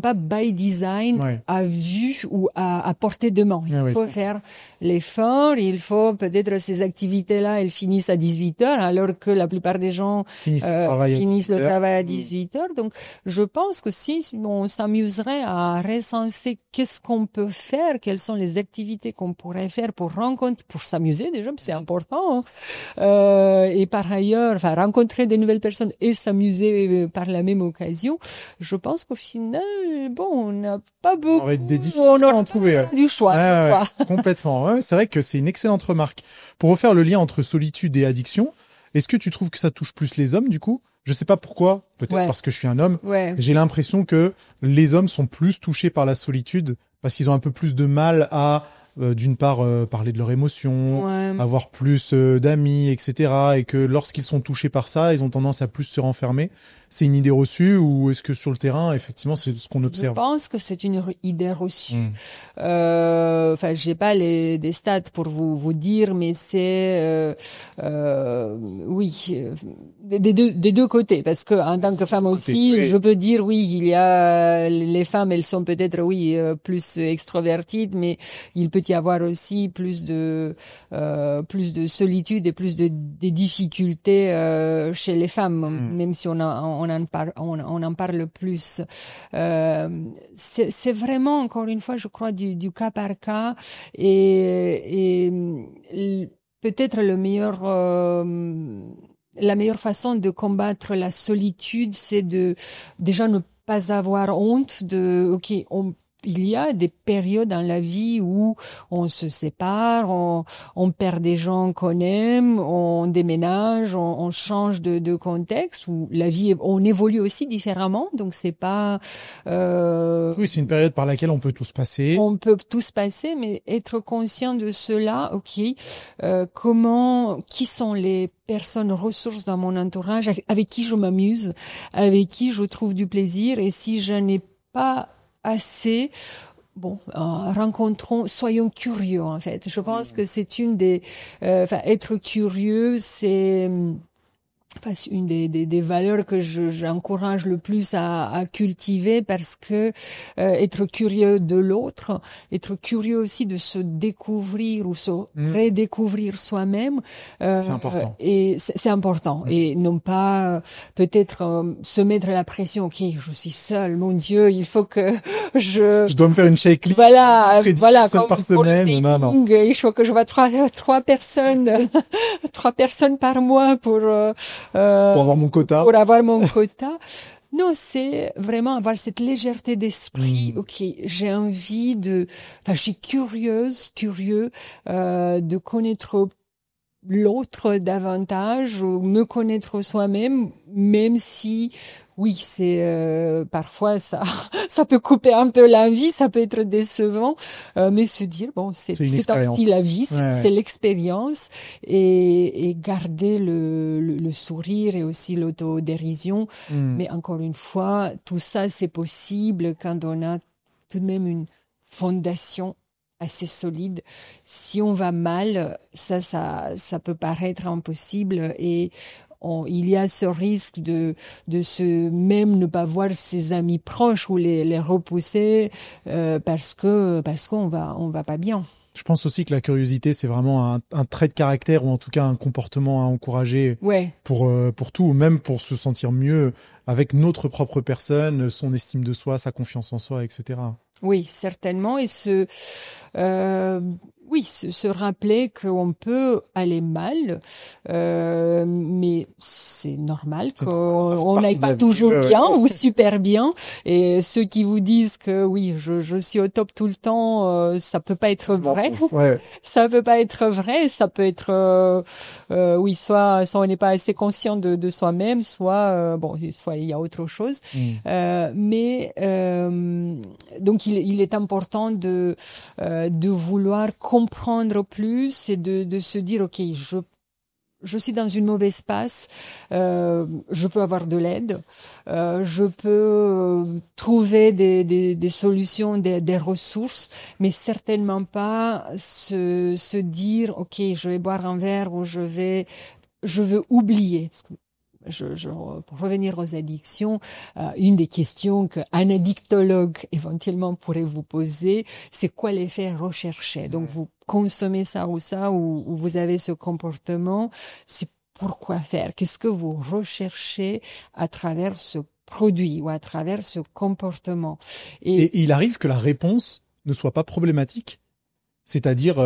pas by design à vue ou à portée de main. Il faut faire l'effort, il faut peut-être ces activités-là, elles finissent à 18h, alors que la plupart des gens finissent le travail à 18h. Donc, je pense que si on s'amuserait à recenser qu'est-ce qu'on peut faire, quelles sont les activités qu'on pourrait faire pour s'amuser déjà, c'est important, hein. Et par ailleurs, rencontrer de nouvelles personnes et s'amuser par la même occasion, je pense qu'au final, on n'a pas beaucoup. On aura trouvé du choix. Complètement. Ouais, c'est vrai que c'est une excellente remarque. Pour refaire le lien entre solitude et addiction, est-ce que tu trouves que ça touche plus les hommes du coup? Je sais pas pourquoi, peut-être parce que je suis un homme. J'ai l'impression que les hommes sont plus touchés par la solitude parce qu'ils ont un peu plus de mal à d'une part parler de leurs émotions, avoir plus d'amis, etc. Et que lorsqu'ils sont touchés par ça, ils ont tendance à plus se renfermer. C'est une idée reçue ou est-ce que sur le terrain, effectivement, c'est ce qu'on observe? Je pense que c'est une idée reçue. J'ai pas des stats pour vous dire, mais c'est des deux côtés, parce que en tant que femme aussi, je peux dire il y a les femmes, elles sont peut-être plus extroverties, mais il peut y avoir aussi plus de solitude et plus de difficultés chez les femmes, même si on en parle plus. C'est vraiment, encore une fois, je crois, du cas par cas, et peut-être la meilleure façon de combattre la solitude, c'est de déjà ne pas avoir honte il y a des périodes dans la vie où on se sépare, on perd des gens qu'on aime, on déménage, on change de contexte, où la vie, on évolue aussi différemment, donc c'est pas... Oui, c'est une période par laquelle on peut tous passer. On peut tous passer, mais être conscient de cela, qui sont les personnes ressources dans mon entourage, avec qui je m'amuse, avec qui je trouve du plaisir, et si je n'ai pas assez, soyons curieux en fait. Je pense que c'est une des, être curieux, c'est une des valeurs que j'encourage le plus à cultiver, parce que être curieux de l'autre, être curieux aussi de se découvrir ou se redécouvrir soi-même, c'est important. Et c'est important, et non pas peut-être se mettre la pression. Je suis seule, mon Dieu, il faut que je dois me faire une checklist. Voilà, comme par semaine. Non. Il faut que je vois trois personnes par mois pour avoir mon quota. Pour avoir mon quota. Non, c'est vraiment avoir cette légèreté d'esprit. J'ai envie je suis curieux, de connaître l'autre davantage, ou me connaître soi-même, même si, c'est parfois ça peut couper un peu la vie, ça peut être décevant, mais se dire c'est aussi la vie, c'est l'expérience, et garder le sourire et aussi l'autodérision. Mais encore une fois, tout ça c'est possible quand on a tout de même une fondation assez solide. Si on va mal, ça peut paraître impossible, et il y a ce risque de même ne pas voir ses amis proches ou les repousser parce qu'on va pas bien. Je pense aussi que la curiosité, c'est vraiment un trait de caractère, ou en tout cas un comportement à encourager pour tout, même pour se sentir mieux avec notre propre personne, son estime de soi, sa confiance en soi, etc. Oui, certainement. Et se rappeler qu'on peut aller mal, mais c'est normal qu'on n'aille pas toujours bien ou super bien. Et ceux qui vous disent que je suis au top tout le temps, ça peut pas être vrai. Ça peut pas être vrai. Ça peut être, soit on n'est pas assez conscient de soi-même, soit il y a autre chose. Donc il est important de vouloir comprendre plus, et de se dire je suis dans une mauvaise passe, je peux avoir de l'aide, je peux trouver des solutions, des ressources, mais certainement pas se dire ok, je vais boire un verre ou je veux oublier. Parce que pour revenir aux addictions, une des questions qu'un addictologue éventuellement pourrait vous poser, c'est quoi l'effet recherché. Donc vous consommez ça ou vous avez ce comportement, c'est pourquoi faire? Qu'est-ce que vous recherchez à travers ce produit ou à travers ce comportement? Et il arrive que la réponse ne soit pas problématique, c'est-à-dire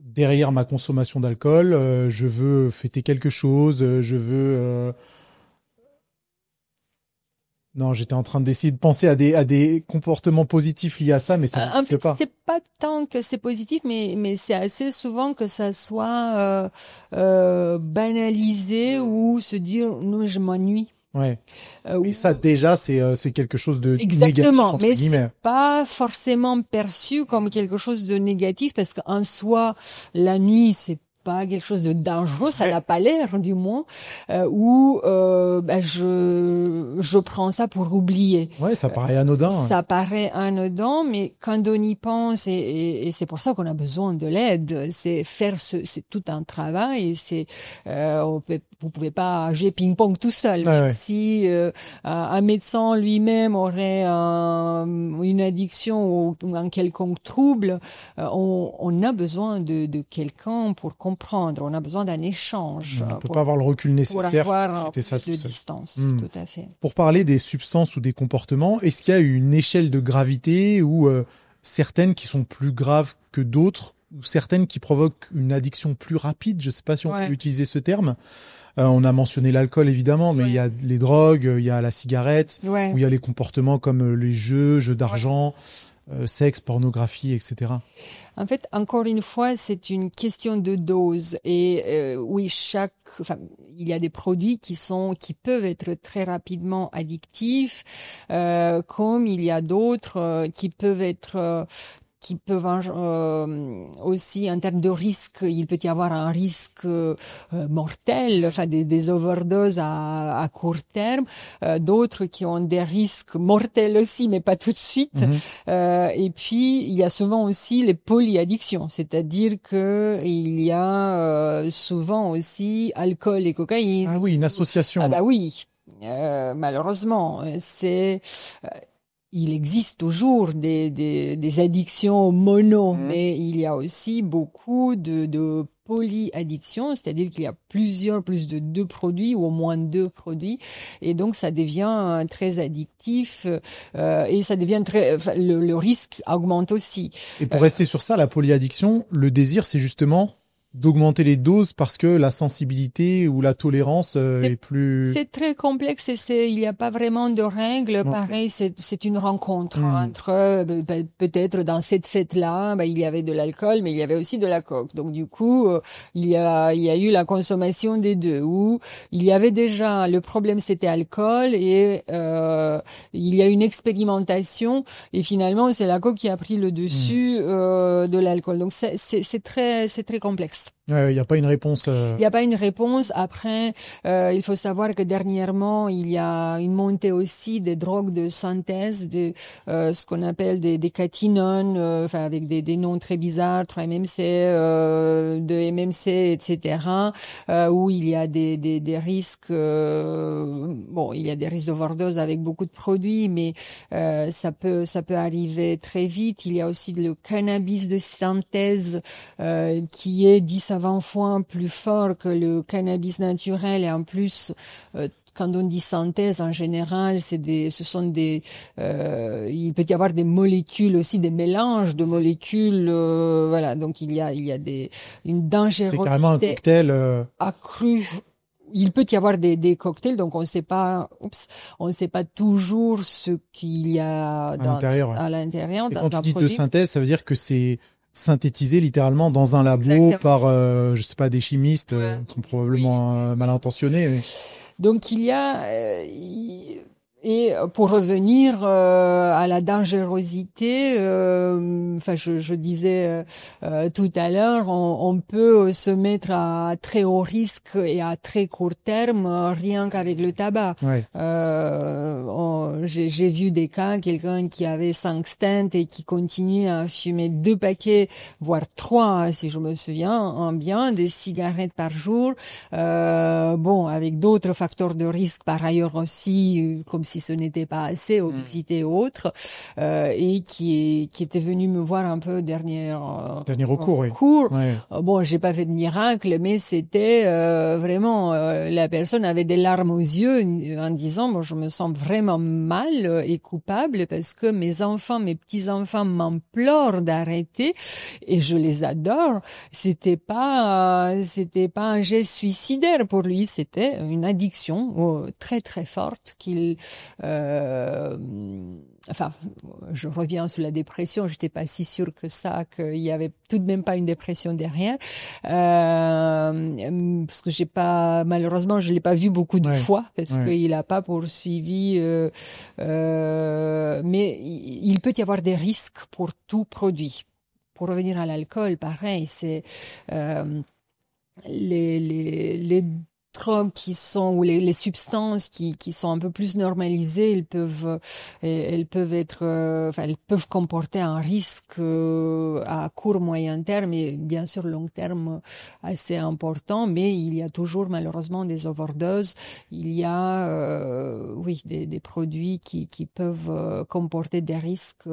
derrière ma consommation d'alcool, je veux fêter quelque chose, je veux... Non, j'étais en train d'essayer de penser à des comportements positifs liés à ça, mais ça n'existe pas. C'est pas tant que c'est positif, mais c'est assez souvent que ça soit banalisé ou se dire non, je m'ennuie. Ouais. Et ça déjà c'est quelque chose de négatif exactement, entre mais guillemets. c'est pas forcément perçu comme quelque chose de négatif parce qu'en soi la nuit c'est pas quelque chose de dangereux, ça n'a pas l'air du moins, je prends ça pour oublier. Ouais, ça paraît anodin. Ça paraît anodin, mais quand on y pense, et c'est pour ça qu'on a besoin de l'aide, c'est tout un travail, et vous pouvez pas jouer ping-pong tout seul. Ouais, ouais. Si un médecin lui-même aurait une addiction ou un quelconque trouble, on a besoin de quelqu'un pour comprendre. On a besoin d'un échange. On peut pas avoir le recul nécessaire pour avoir pour ça plus de tout seul. distance. Tout à fait. Pour parler des substances ou des comportements, est-ce qu'il y a une échelle de gravité ou certaines qui sont plus graves que d'autres ou certaines qui provoquent une addiction plus rapide? Je sais pas si on peut utiliser ce terme. On a mentionné l'alcool évidemment, mais il y a les drogues, il y a la cigarette, ou il y a les comportements comme les jeux d'argent, sexe, pornographie, etc. En fait, encore une fois, c'est une question de dose. Et oui, il y a des produits qui peuvent être très rapidement addictifs, comme il y a d'autres qui peuvent aussi en termes de risque, il peut y avoir un risque mortel, enfin des overdoses à court terme, d'autres qui ont des risques mortels aussi, mais pas tout de suite. Et puis il y a souvent aussi les polyaddictions, c'est-à-dire que il y a souvent aussi alcool et cocaïne. Ah oui, une association. Ah bah oui, malheureusement, il existe toujours des addictions mono, mais il y a aussi beaucoup de polyaddictions, c'est-à-dire qu'il y a plus de 2 produits ou au moins 2 produits, et donc ça devient très addictif et ça devient le risque augmente aussi. Et pour rester sur ça, la polyaddiction, le désir, c'est justement d'augmenter les doses parce que la sensibilité ou la tolérance est plus... C'est très complexe et il n'y a pas vraiment de règles. Non. Pareil, c'est une rencontre entre, peut-être dans cette fête-là, il y avait de l'alcool, mais il y avait aussi de la coke. Donc du coup, il y a eu la consommation des deux, où il y avait déjà, le problème c'était alcool et il y a une expérimentation et finalement c'est la coke qui a pris le dessus de l'alcool. Donc c'est très complexe. Il n'y a pas une réponse. Il n'y a pas une réponse. Après, il faut savoir que dernièrement, il y a une montée aussi des drogues de synthèse, de ce qu'on appelle des catinones, enfin avec des noms très bizarres, 3-MMC, 2-MMC, etc. Où il y a des risques. Il y a des risques d'overdose avec beaucoup de produits, mais ça peut arriver très vite. Il y a aussi le cannabis de synthèse qui est 10 à 20 fois plus fort que le cannabis naturel, et en plus quand on dit synthèse en général, il peut y avoir des molécules aussi, des mélanges de molécules, voilà, donc il y a une dangerosité. C'est carrément un cocktail accrue. Il peut y avoir des cocktails, donc on ne sait pas toujours ce qu'il y a à l'intérieur. Et quand tu dis de synthèse, ça veut dire que c'est synthétisé littéralement dans un labo. Exactement. Par, je sais pas, des chimistes qui sont probablement mal intentionnés. Mais... Donc il y a Et pour revenir à la dangerosité, je disais tout à l'heure, on peut se mettre à très haut risque et à très court terme rien qu'avec le tabac. Ouais. J'ai vu des cas, quelqu'un qui avait 5 stents et qui continuait à fumer 2 paquets, voire 3, si je me souviens bien, des cigarettes par jour. Avec d'autres facteurs de risque par ailleurs aussi, comme si ce n'était pas assez, obésité ou autre, et qui était venu me voir un peu dernier recours. Ouais. J'ai pas fait de miracle, mais c'était vraiment la personne avait des larmes aux yeux en disant je me sens vraiment mal et coupable parce que mes petits-enfants m'implorent d'arrêter et je les adore. C'était pas un geste suicidaire pour lui, c'était une addiction très très forte je reviens sur la dépression, j'étais pas si sûre que ça, qu'il y avait tout de même pas une dépression derrière, parce que malheureusement, je l'ai pas vu beaucoup de fois, parce qu'il a pas poursuivi, mais il peut y avoir des risques pour tout produit. Pour revenir à l'alcool, pareil, c'est, les drogues ou les substances qui sont un peu plus normalisées, elles peuvent comporter un risque à court moyen terme et bien sûr long terme assez important, mais il y a toujours malheureusement des overdoses, il y a des produits qui peuvent comporter des risques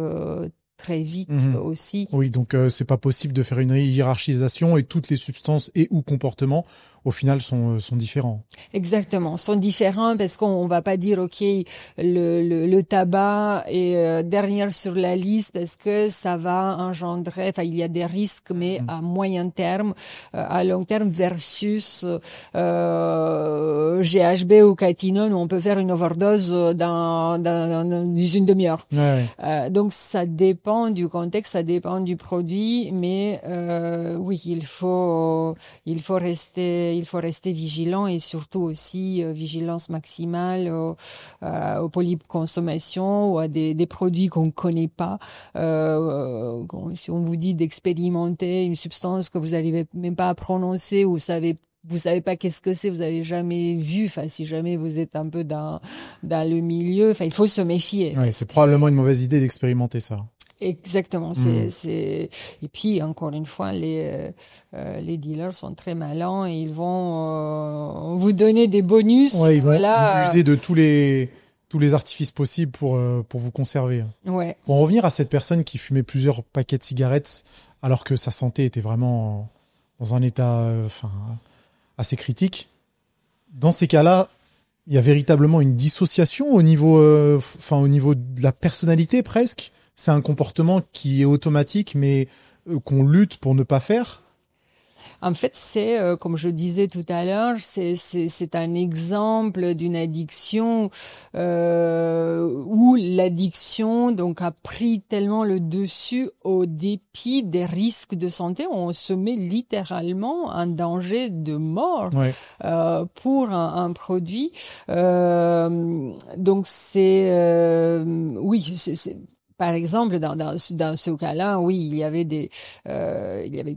très vite aussi. Oui, donc c'est pas possible de faire une hiérarchisation et toutes les substances et ou comportements au final sont différents. Exactement, sont différents parce qu'on va pas dire le tabac est derrière sur la liste parce que ça va engendrer, il y a des risques mais à moyen terme, à long terme versus GHB ou catinone où on peut faire une overdose dans une demi-heure. Donc ça dépend du contexte, ça dépend du produit, mais il faut rester vigilant et surtout aussi vigilance maximale aux polyconsommation ou à des produits qu'on connaît pas. Si on vous dit d'expérimenter une substance que vous n'arrivez même pas à prononcer ou vous savez pas qu'est-ce que c'est, vous avez jamais vu, si jamais vous êtes un peu dans le milieu, il faut se méfier. Ouais, c'est probablement une mauvaise idée d'expérimenter ça. Exactement, et puis encore une fois les dealers sont très malins et ils vont vous donner des bonus. Ouais, ils vont user de tous les artifices possibles pour vous conserver. Ouais. Pour en revenir à cette personne qui fumait plusieurs paquets de cigarettes alors que sa santé était vraiment dans un état assez critique. Dans ces cas-là, il y a véritablement une dissociation au niveau de la personnalité presque. C'est un comportement qui est automatique, mais qu'on lutte pour ne pas faire. En fait, c'est comme je disais tout à l'heure, c'est un exemple d'une addiction où l'addiction donc a pris tellement le dessus au dépit des risques de santé, on se met littéralement en danger de mort pour un produit. Donc c'est par exemple, dans ce cas-là, oui, il y avait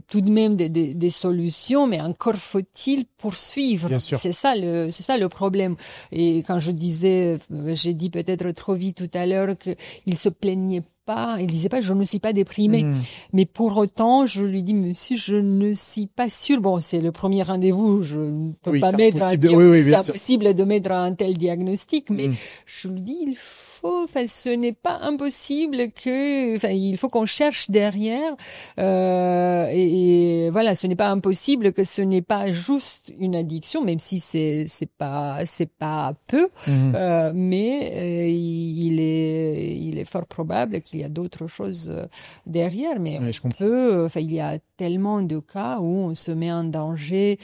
tout de même des solutions, mais encore faut-il poursuivre. Bien sûr. C'est ça le problème. Et quand j'ai dit peut-être trop vite tout à l'heure qu'il se plaignait pas, il disait pas je ne suis pas déprimé, mais pour autant je lui dis monsieur je ne suis pas sûre. Bon, c'est le premier rendez-vous, je ne peux pas mettre c'est impossible de mettre un tel diagnostic, mais je lui dis ce n'est pas impossible il faut qu'on cherche derrière, et voilà, ce n'est pas impossible que ce n'est pas juste une addiction, même si c'est pas peu, mais il est fort probable qu'il y a d'autres choses derrière, mais il y a tellement de cas où on se met en danger,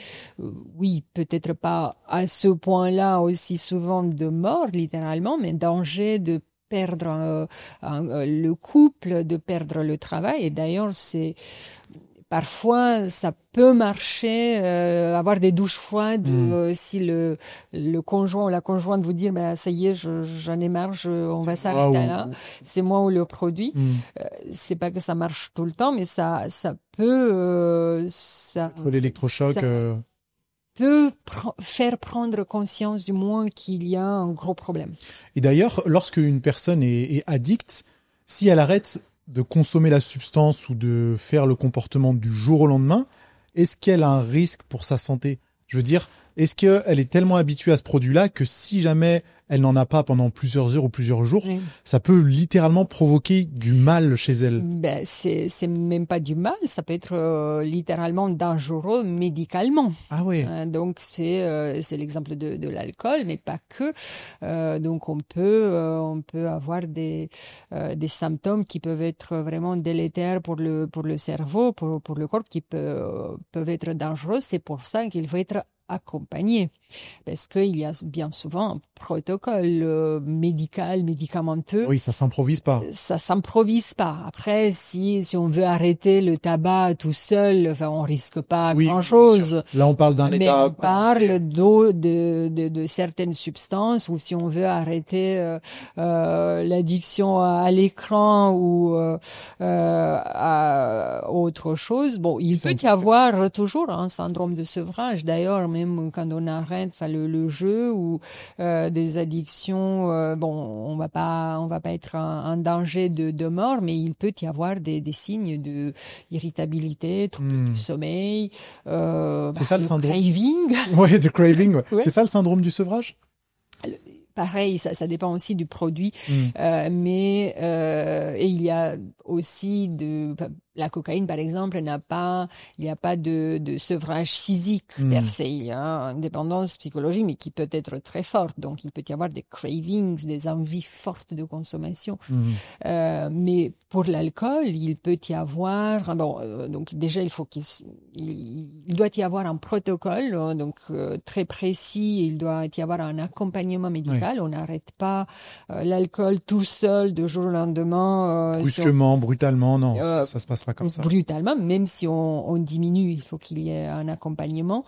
peut-être pas à ce point-là aussi souvent de mort littéralement, mais danger de perdre le couple, de perdre le travail. Et d'ailleurs, c'est parfois, ça peut marcher, avoir des douches froides si le conjoint ou la conjointe vous dit, ça y est, j'en ai marre, on va s'arrêter là. C'est moi ou le produit. C'est pas que ça marche tout le temps, mais ça peut, l'électrochoc. Peut faire prendre conscience du moins qu'il y a un gros problème. Et d'ailleurs, lorsque une personne est addicte, si elle arrête de consommer la substance ou de faire le comportement du jour au lendemain, est-ce qu'elle a un risque pour sa santé? Je veux dire, est-ce qu'elle est tellement habituée à ce produit-là que si jamais elle n'en a pas pendant plusieurs heures ou plusieurs jours, ça peut littéralement provoquer du mal chez elle? C'est même pas du mal, ça peut être littéralement dangereux médicalement. Ah oui. Donc c'est l'exemple de l'alcool, mais pas que. Donc on peut avoir des symptômes qui peuvent être vraiment délétères pour le cerveau, pour le corps, qui peuvent être dangereux. C'est pour ça qu'il faut être accompagné, parce qu'il y a bien souvent un protocole médicamenteux. Oui, ça s'improvise pas. Ça s'improvise pas. Après, si on veut arrêter le tabac tout seul, on risque pas grand-chose. Là, on parle d'un état. Mais on parle de certaines substances, ou si on veut arrêter l'addiction à l'écran ou à autre chose. Bon, il peut y avoir toujours un syndrome de sevrage. D'ailleurs, même quand on arrête le jeu ou des addictions, on va pas être en danger de mort, mais il peut y avoir des signes de irritabilité, trouble du sommeil, c'est ça le syndrome. Craving. Ouais, de craving. Ouais. C'est ça le syndrome du sevrage? Pareil, ça dépend aussi du produit, mais et il y a aussi la cocaïne, par exemple, il n'y a pas de sevrage physique per se. Il y a une dépendance psychologique, mais qui peut être très forte. Donc, il peut y avoir des cravings, des envies fortes de consommation. Mais pour l'alcool, il peut y avoir, donc déjà, il doit y avoir un protocole, donc très précis. Il doit y avoir un accompagnement médical. On n'arrête pas l'alcool tout seul de jour au lendemain. Brusquement, brutalement, non, ça se passe pas comme ça. Brutalement, même si on diminue, il faut qu'il y ait un accompagnement.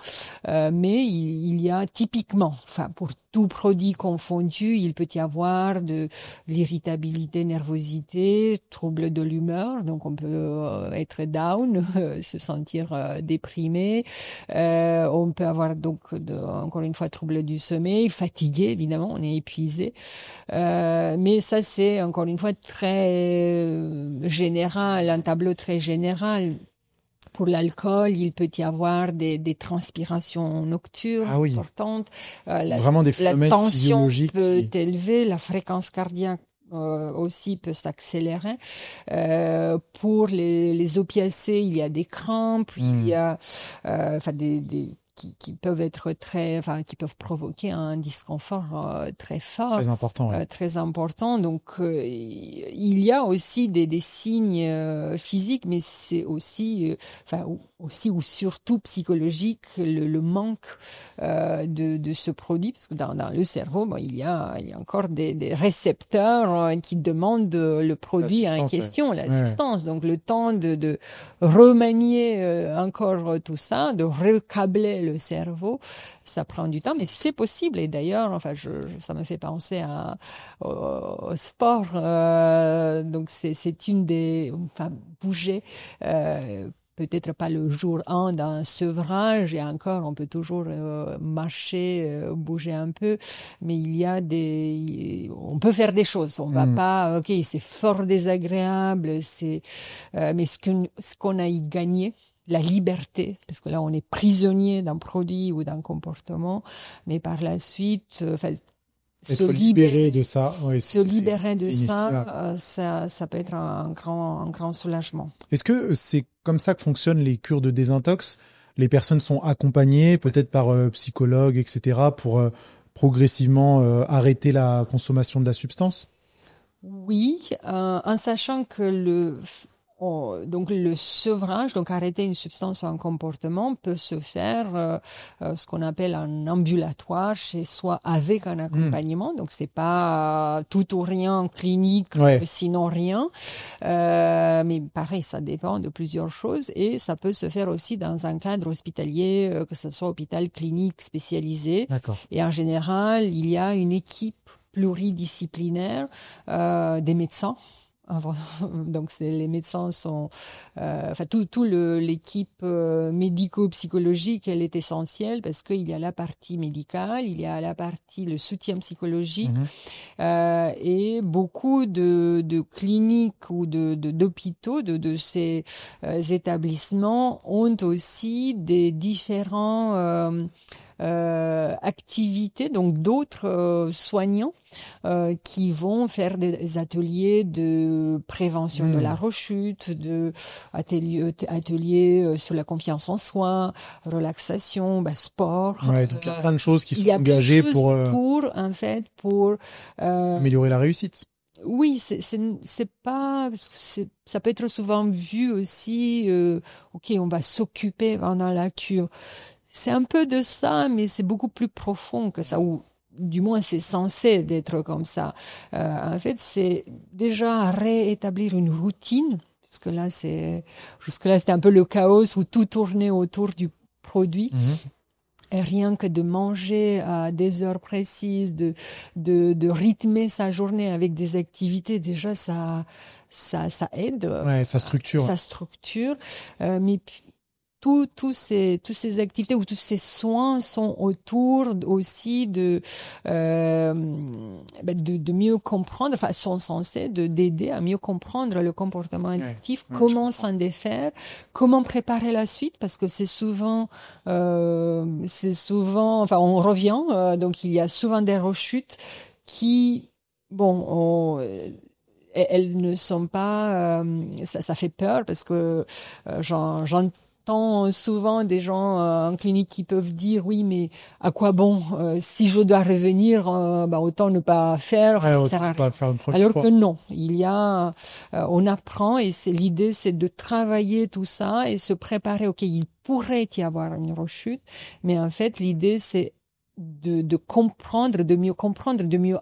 Mais il y a typiquement, pour tout produit confondu, il peut y avoir de l'irritabilité, nervosité, trouble de l'humeur. Donc on peut être down, se sentir déprimé. On peut avoir donc encore une fois trouble du sommeil, fatigué évidemment, on est épuisé. Mais ça c'est encore une fois très général, un tableau très général. Pour l'alcool, il peut y avoir des transpirations nocturnes importantes. Vraiment des phénomènes la tension physiologiques peut élever, la fréquence cardiaque aussi peut s'accélérer. Pour les opiacés, il y a des crampes, il y a qui peuvent être qui peuvent provoquer un disconfort très fort, très important, très important. Donc il y a aussi des signes physiques, mais c'est aussi aussi ou surtout psychologique, le manque de ce produit, parce que dans le cerveau, il y a encore des récepteurs qui demandent le produit en question, la substance. Donc le temps de remanier encore tout ça, de recabler le cerveau, ça prend du temps, mais c'est possible. Et d'ailleurs, ça me fait penser au sport. Donc c'est une des, bouger. Peut-être pas le jour 1 d'un sevrage, et encore, on peut toujours marcher, bouger un peu, mais on peut faire des choses. On va pas, c'est fort désagréable, mais ce qu'on a y gagné, la liberté, parce que là, on est prisonnier d'un produit ou d'un comportement, mais par la suite, être libéré de ça, se libérer de ça peut être un grand soulagement. Est-ce que c'est comme ça que fonctionnent les cures de désintox? Les personnes sont accompagnées, peut-être par psychologues, etc., pour progressivement arrêter la consommation de la substance? Oui, en sachant que donc le sevrage, donc arrêter une substance ou un comportement peut se faire ce qu'on appelle en ambulatoire, chez soi avec un accompagnement. Donc c'est pas tout ou rien clinique, sinon rien. Mais pareil, ça dépend de plusieurs choses et ça peut se faire aussi dans un cadre hospitalier, que ce soit hôpital clinique spécialisé. D'accord. Et en général, il y a une équipe pluridisciplinaire des médecins. Donc les médecins sont, l'équipe médico-psychologique, elle est essentielle parce qu'il y a la partie médicale, il y a la partie le soutien psychologique et beaucoup de cliniques ou d'hôpitaux de ces établissements ont aussi des différents activités, donc d'autres soignants qui vont faire des ateliers de prévention de la rechute, ateliers sur la confiance en soi, relaxation, sport. Ouais, donc il y a plein de choses qui sont engagées pour en fait pour améliorer la réussite. Oui, c'est pas parce que ça peut être souvent vu aussi. Ok, on va s'occuper pendant la cure. C'est un peu de ça, mais c'est beaucoup plus profond que ça, ou du moins c'est censé d'être comme ça. En fait, c'est déjà réétablir une routine, parce que jusque-là c'était un peu le chaos où tout tournait autour du produit. Et rien que de manger à des heures précises, de rythmer sa journée avec des activités, déjà ça aide. Ouais, ça structure. Ça structure, mais tous ces activités ou tous ces soins sont autour aussi de mieux comprendre, enfin sont censés d'aider à mieux comprendre le comportement addictif, comment s'en défaire, comment préparer la suite, parce que c'est souvent on revient, donc il y a souvent des rechutes qui elles ne sont pas ça fait peur parce que j'entends souvent des gens en clinique qui peuvent dire oui, mais à quoi bon si je dois revenir, autant ne pas faire, ça sert à rien. Alors que non, on apprend et l'idée, c'est de travailler tout ça et se préparer. Ok, il pourrait y avoir une rechute, mais en fait l'idée c'est de comprendre, de mieux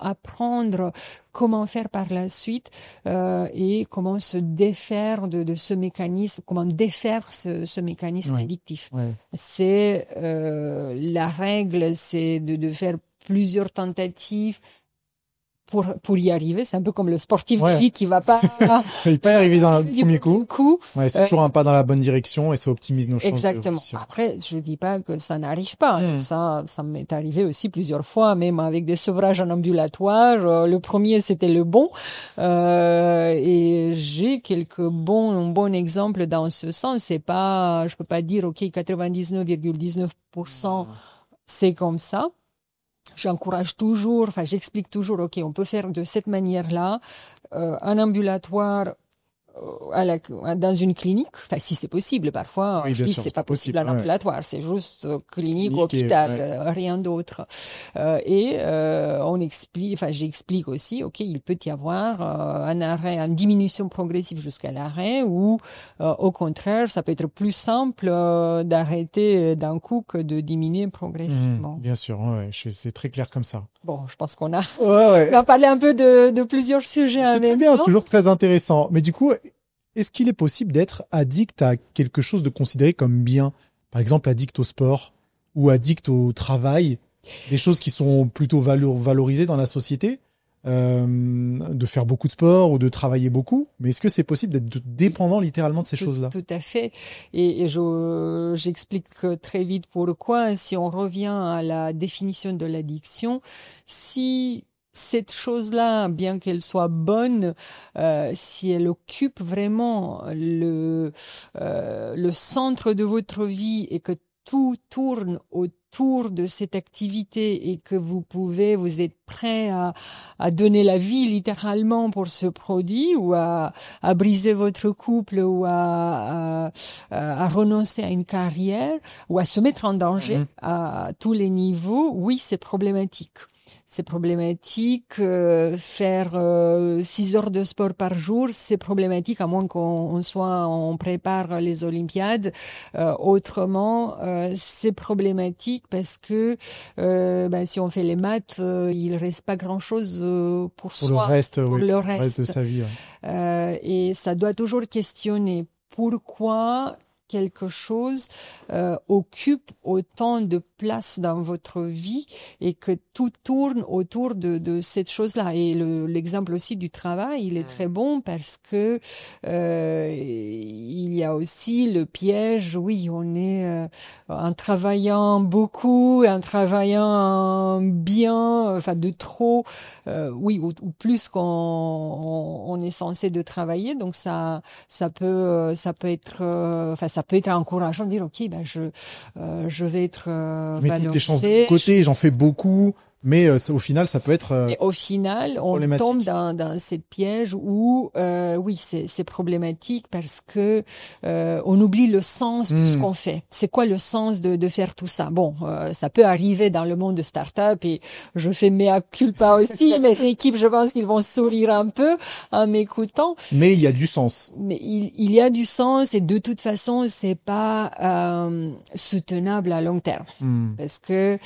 apprendre comment faire par la suite et comment se défaire de ce mécanisme, comment défaire ce mécanisme addictif. C'est la règle, c'est de faire plusieurs tentatives pour y arriver. C'est un peu comme le sportif d'élite qui va pas il peut y arriver dans le premier coup. Ouais, c'est toujours un pas dans la bonne direction et ça optimise nos chances. Exactement. Après, je dis pas que ça n'arrive pas. Ça m'est arrivé aussi plusieurs fois, même avec des sevrages en ambulatoire. Le premier, c'était le bon. Et j'ai quelques bons exemples dans ce sens. Je peux pas dire, OK, 99,19%, c'est comme ça. J'explique toujours, OK, on peut faire de cette manière-là, un ambulatoire dans une clinique, si c'est possible. Parfois, c'est pas possible en ambulatoire, c'est juste clinique ou hôpital, rien d'autre. J'explique aussi, OK, il peut y avoir un arrêt, une diminution progressive jusqu'à l'arrêt, ou au contraire, ça peut être plus simple d'arrêter d'un coup que de diminuer progressivement. Bien sûr, c'est très clair comme ça. Bon, je pense qu'on a on a parlé un peu de plusieurs sujets. C'est très bien, toujours très intéressant. Mais du coup, est-ce qu'il est possible d'être addict à quelque chose de considéré comme bien? Par exemple, addict au sport ou addict au travail, des choses qui sont plutôt valorisées dans la société, de faire beaucoup de sport ou de travailler beaucoup. Mais est-ce que c'est possible d'être dépendant littéralement de ces choses-là? Tout à fait. Et j'explique très vite pourquoi. Si on revient à la définition de l'addiction, si cette chose-là, bien qu'elle soit bonne, si elle occupe vraiment le centre de votre vie et que tout tourne autour de cette activité et que vous êtes prêt à donner la vie littéralement pour ce produit ou à briser votre couple ou à renoncer à une carrière ou à se mettre en danger à tous les niveaux, oui, c'est problématique. c'est problématique. Faire 6 heures de sport par jour, c'est problématique, à moins on prépare les Olympiades. Autrement, c'est problématique parce que si on fait les maths, il reste pas grand-chose pour soi, le reste, pour oui, le le reste. reste de sa vie. Ouais. Et ça doit toujours questionner pourquoi quelque chose occupe autant de place dans votre vie et que tout tourne autour de cette chose-là. Et l'exemple aussi du travail, il est très bon parce que il y a aussi le piège. Oui, on est en travaillant beaucoup, en travaillant bien, enfin de trop, oui, ou plus qu'on est censé de travailler. Donc ça peut être, enfin ça peut être encourageant de dire ok, ben je vais être Je mets toutes les chances de côté, j'en fais beaucoup, mais au final, ça peut être et au final, on tombe dans cette piège où, oui, c'est problématique parce que on oublie le sens de ce qu'on fait. C'est quoi le sens de faire tout ça? Bon, ça peut arriver dans le monde de start-up et je fais mea culpa aussi. Mes équipes, je pense qu'ils vont sourire un peu en m'écoutant. Mais il y a du sens. Mais il y a du sens et de toute façon, c'est pas soutenable à long terme parce que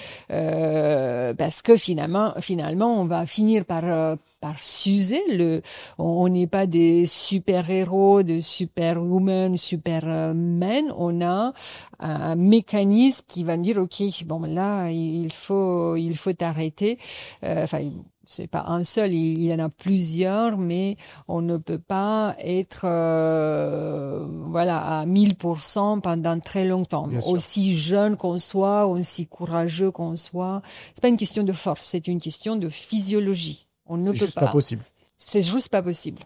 finalement, on va finir par s'user. On n'est pas des super-héros, de super-women, super-men. On a un mécanisme qui va me dire, OK, bon, là, il faut t'arrêter. Enfin, c'est pas un seul, il y en a plusieurs, mais on ne peut pas être à 1000% pendant très longtemps. Aussi jeune qu'on soit, aussi courageux qu'on soit, c'est pas une question de force, c'est une question de physiologie. On ne peut pas. C'est juste pas possible. C'est juste pas possible.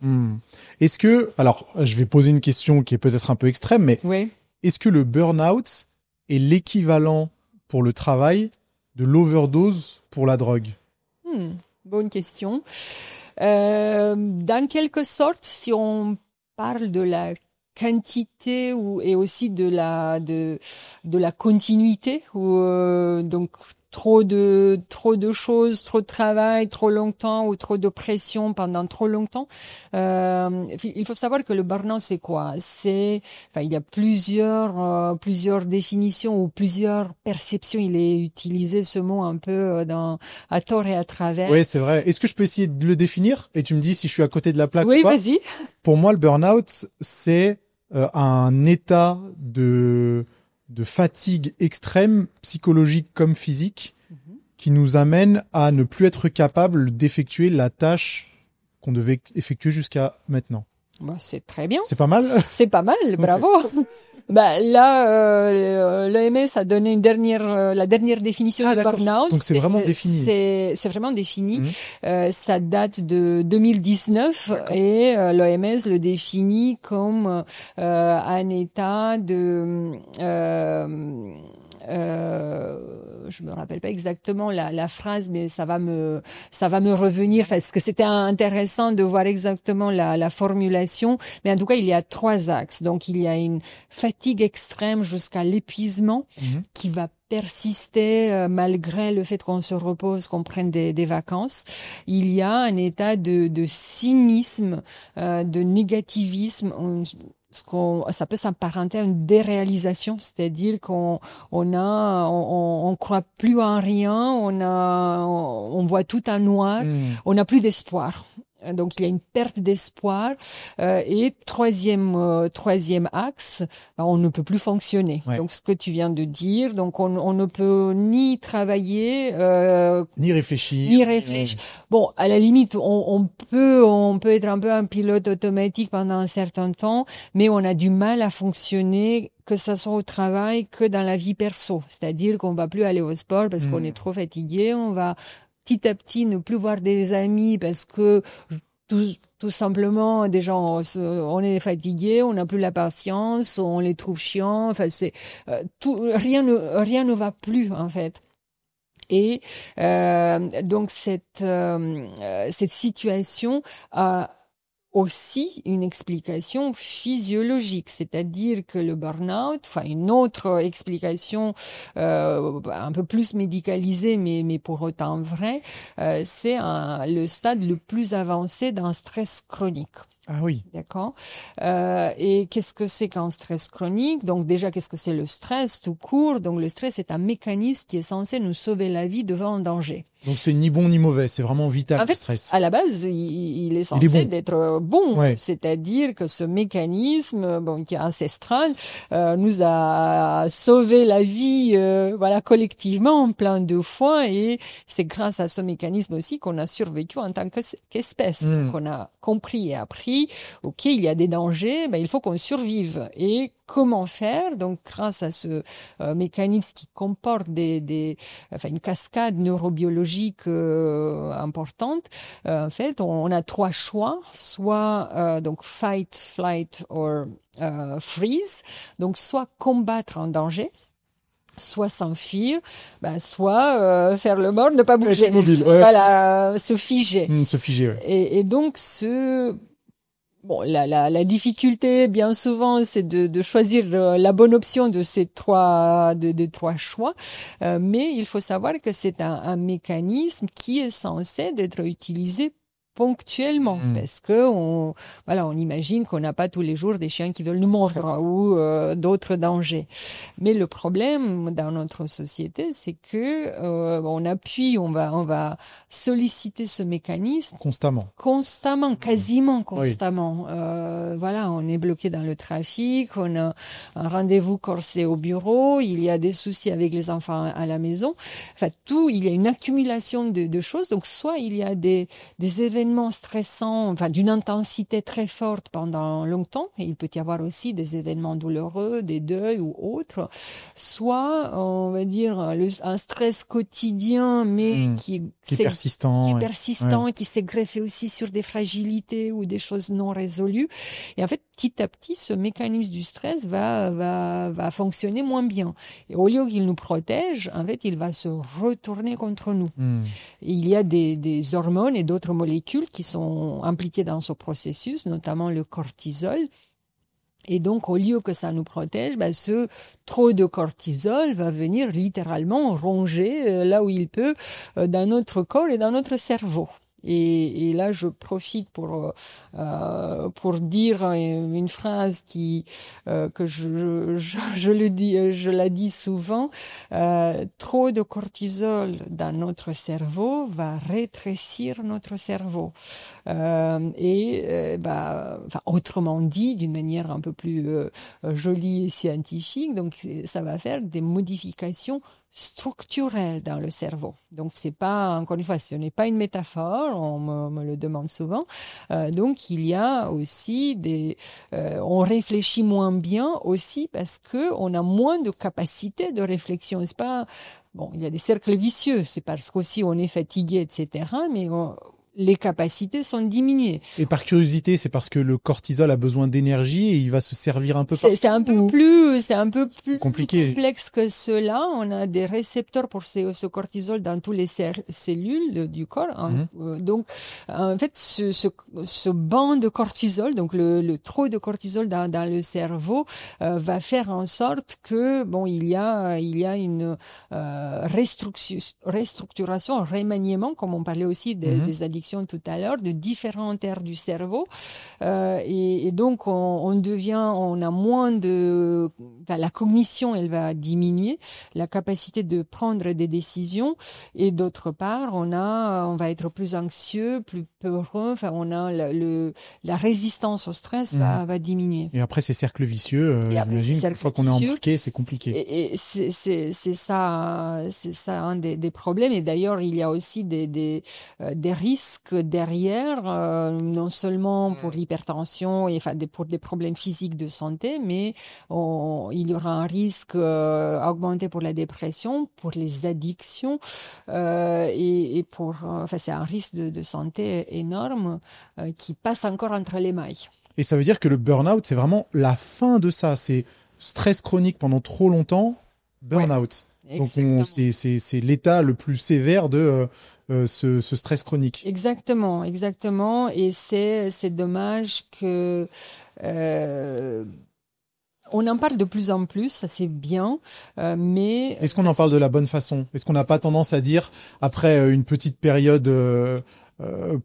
Est-ce que, alors, je vais poser une question qui est peut-être un peu extrême, mais oui. Est-ce que le burn-out est l'équivalent pour le travail de l'overdose pour la drogue? Bonne question. Dans quelque sorte, si on parle de la quantité et aussi de la continuité, donc trop de choses, trop de travail, trop longtemps ou trop de pression pendant trop longtemps. Il faut savoir que le burn-out, c'est quoi? Il y a plusieurs définitions ou plusieurs perceptions. Il est utilisé ce mot un peu à tort et à travers. Oui, c'est vrai. Est-ce que je peux essayer de le définir et tu me dis si je suis à côté de la plaque oui, ou pas? vas-y. Pour moi, le burn-out, c'est un état de fatigue extrême, psychologique comme physique, qui nous amène à ne plus être capable d'effectuer la tâche qu'on devait effectuer jusqu'à maintenant. Bah, c'est très bien. C'est pas mal? C'est pas mal, bravo. Là, l'OMS a donné la dernière définition du burn-out. Donc c'est vraiment défini. C'est vraiment défini. Ça date de 2019 et l'OMS le définit comme un état de je me rappelle pas exactement la phrase, mais ça va me revenir parce que c'était intéressant de voir exactement la formulation. Mais en tout cas, il y a 3 axes. Donc, il y a une fatigue extrême jusqu'à l'épuisement qui va persister malgré le fait qu'on se repose, qu'on prenne des vacances. Il y a un état de cynisme, de négativisme. Ça peut s'apparenter à une déréalisation, c'est-à-dire qu'on croit plus en rien, on voit tout en noir, on n'a plus d'espoir. Donc il y a une perte d'espoir et troisième axe, on ne peut plus fonctionner. Ouais. Donc ce que tu viens de dire, donc on ne peut ni travailler ni réfléchir. Bon, à la limite on peut être un peu un pilote automatique pendant un certain temps, mais on a du mal à fonctionner que ça soit au travail que dans la vie perso. C'est-à-dire qu'on va plus aller au sport parce qu'on est trop fatigué, on va petit à petit ne plus voir des amis parce que tout simplement déjà on est fatigué, on n'a plus la patience, on les trouve chiants, enfin c'est rien ne va plus en fait. Et donc cette situation aussi une explication physiologique, c'est-à-dire que le burn-out, enfin une autre explication un peu plus médicalisée, mais pour autant vraie, c'est le stade le plus avancé d'un stress chronique. Ah oui. D'accord. Et qu'est-ce que c'est qu'un stress chronique? Donc déjà, qu'est-ce que c'est le stress tout court? Donc le stress est un mécanisme qui est censé nous sauver la vie devant un danger. Donc c'est ni bon ni mauvais, c'est vraiment vital en fait, le stress. À la base, il est censé d'être bon, ouais. C'est-à-dire que ce mécanisme, qui est ancestral, nous a sauvé la vie, collectivement plein de fois, et c'est grâce à ce mécanisme aussi qu'on a survécu en tant qu'espèce. Donc on a compris et appris, ok, il y a des dangers, il faut qu'on survive. Et comment faire? Donc grâce à ce mécanisme qui comporte une cascade neurobiologique importante, en fait, on a 3 choix, soit donc fight, flight or freeze, donc soit combattre un danger, soit s'enfuir, soit faire le mort, ne pas bouger, mobile, ouais. Voilà, se figer. Se figer, ouais. Et donc la difficulté, bien souvent, c'est de choisir la bonne option de ces trois choix. Mais il faut savoir que c'est un mécanisme qui est censé d'être utilisé ponctuellement, parce que on imagine qu'on n'a pas tous les jours des chiens qui veulent nous mordre ou d'autres dangers. Mais le problème dans notre société, c'est que on va solliciter ce mécanisme constamment, quasiment constamment. Oui. On est bloqué dans le trafic, on a un rendez-vous corsé au bureau, il y a des soucis avec les enfants à la maison. Enfin, il y a une accumulation de choses. Donc, soit il y a des événements stressants, d'une intensité très forte pendant longtemps, et il peut y avoir aussi des événements douloureux, des deuils ou autres, soit, on va dire, un stress quotidien, mais qui est persistant, ouais. Et qui s'est greffé aussi sur des fragilités ou des choses non résolues. Et en fait, petit à petit, ce mécanisme du stress va fonctionner moins bien. Et au lieu qu'il nous protège, en fait, il va se retourner contre nous. Et il y a des hormones et d'autres molécules qui sont impliquées dans ce processus, notamment le cortisol. Et donc, au lieu que ça nous protège, ce trop de cortisol va venir littéralement ronger là où il peut dans notre corps et dans notre cerveau. Et là, je profite pour dire une phrase que je la dis souvent. Trop de cortisol dans notre cerveau va rétrécir notre cerveau. Autrement dit, d'une manière un peu plus jolie et scientifique, donc ça va faire des modifications structurelles dans le cerveau. Donc c'est pas, encore une fois, ce n'est pas une métaphore, on me le demande souvent. Donc il y a aussi on réfléchit moins bien aussi parce que on a moins de capacité de réflexion. C'est pas, il y a des cercles vicieux, c'est parce qu'aussi on est fatigué, etc. Mais les capacités sont diminuées. Et par curiosité, c'est parce que le cortisol a besoin d'énergie et il va se servir un peu partout. C'est un peu plus compliqué, complexe que cela. On a des récepteurs pour ce cortisol dans toutes les cellules du corps. Donc, en fait, ce banc de cortisol, donc le trop de cortisol dans le cerveau, va faire en sorte que il y a une restructuration, un remaniement, comme on parlait aussi des addictions tout à l'heure, de différentes aires du cerveau, et donc on a moins la cognition, elle va diminuer, la capacité de prendre des décisions, et d'autre part on va être plus anxieux, plus peureux, la résistance au stress va diminuer. Et après ces cercles vicieux, j'imagine qu'une fois qu'on est embarqué, c'est compliqué. Et c'est ça un des problèmes. Et d'ailleurs il y a aussi des risques derrière, non seulement pour l'hypertension et pour des problèmes physiques de santé, mais il y aura un risque augmenté pour la dépression, pour les addictions, et c'est un risque de santé énorme qui passe encore entre les mailles. Et ça veut dire que le burn-out, c'est vraiment la fin de ça. C'est stress chronique pendant trop longtemps, burn-out. Exactement. Donc c'est l'état le plus sévère de ce stress chronique. Exactement. Et c'est dommage que on en parle de plus en plus, ça c'est bien, mais Est-ce qu'on en parle de la bonne façon? Est-ce qu'on n'a pas tendance à dire, après une petite période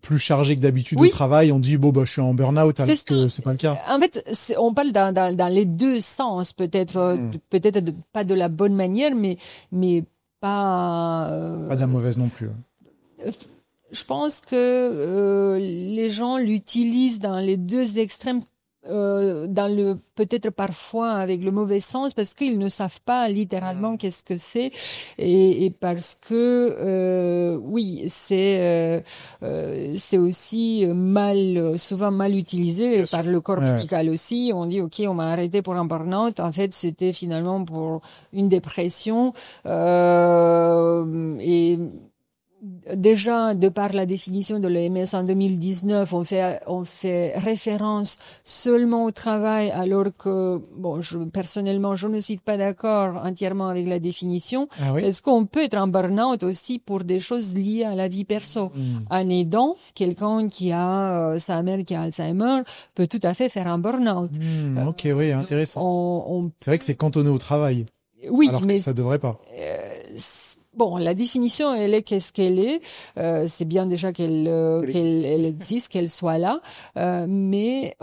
plus chargée que d'habitude au travail, on dit bon bah je suis en burn-out, alors que c'est pas le cas. En fait, on parle dans les deux sens, peut-être pas de la bonne manière, mais pas Pas de la mauvaise non plus. Je pense que les gens l'utilisent dans les deux extrêmes, dans le peut-être parfois avec le mauvais sens, parce qu'ils ne savent pas littéralement qu'est-ce que c'est, et parce que oui, c'est aussi souvent mal utilisé par le corps médical aussi. On dit ok, on m'a arrêté pour un burn-out, en fait c'était finalement pour une dépression, et déjà, de par la définition de l'OMS en 2019, on fait référence seulement au travail, alors que, bon, personnellement, je ne suis pas d'accord entièrement avec la définition. Ah oui? Est-ce qu'on peut être en burn-out aussi pour des choses liées à la vie perso? Un aidant, quelqu'un qui a sa mère qui a Alzheimer, peut tout à fait faire un burn-out. Ok, oui, intéressant. C'est vrai que c'est cantonné au travail. Oui, alors mais que ça devrait pas. Bon, la définition, elle est qu'est-ce qu'elle est. C'est bien déjà qu'elle existe, qu'elle soit là. Mais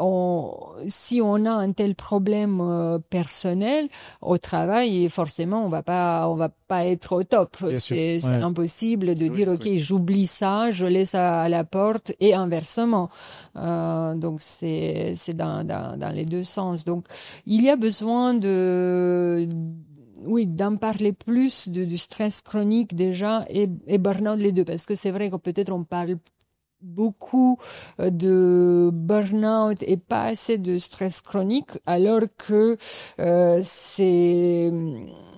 si on a un tel problème personnel au travail, forcément, on va pas être au top. C'est impossible de dire ok, j'oublie ça, je laisse ça à la porte et inversement. Donc c'est dans les deux sens. Donc il y a besoin d'en parler plus du stress chronique déjà et burn-out les deux, parce que c'est vrai que peut-être on parle beaucoup de burn-out et pas assez de stress chronique, alors que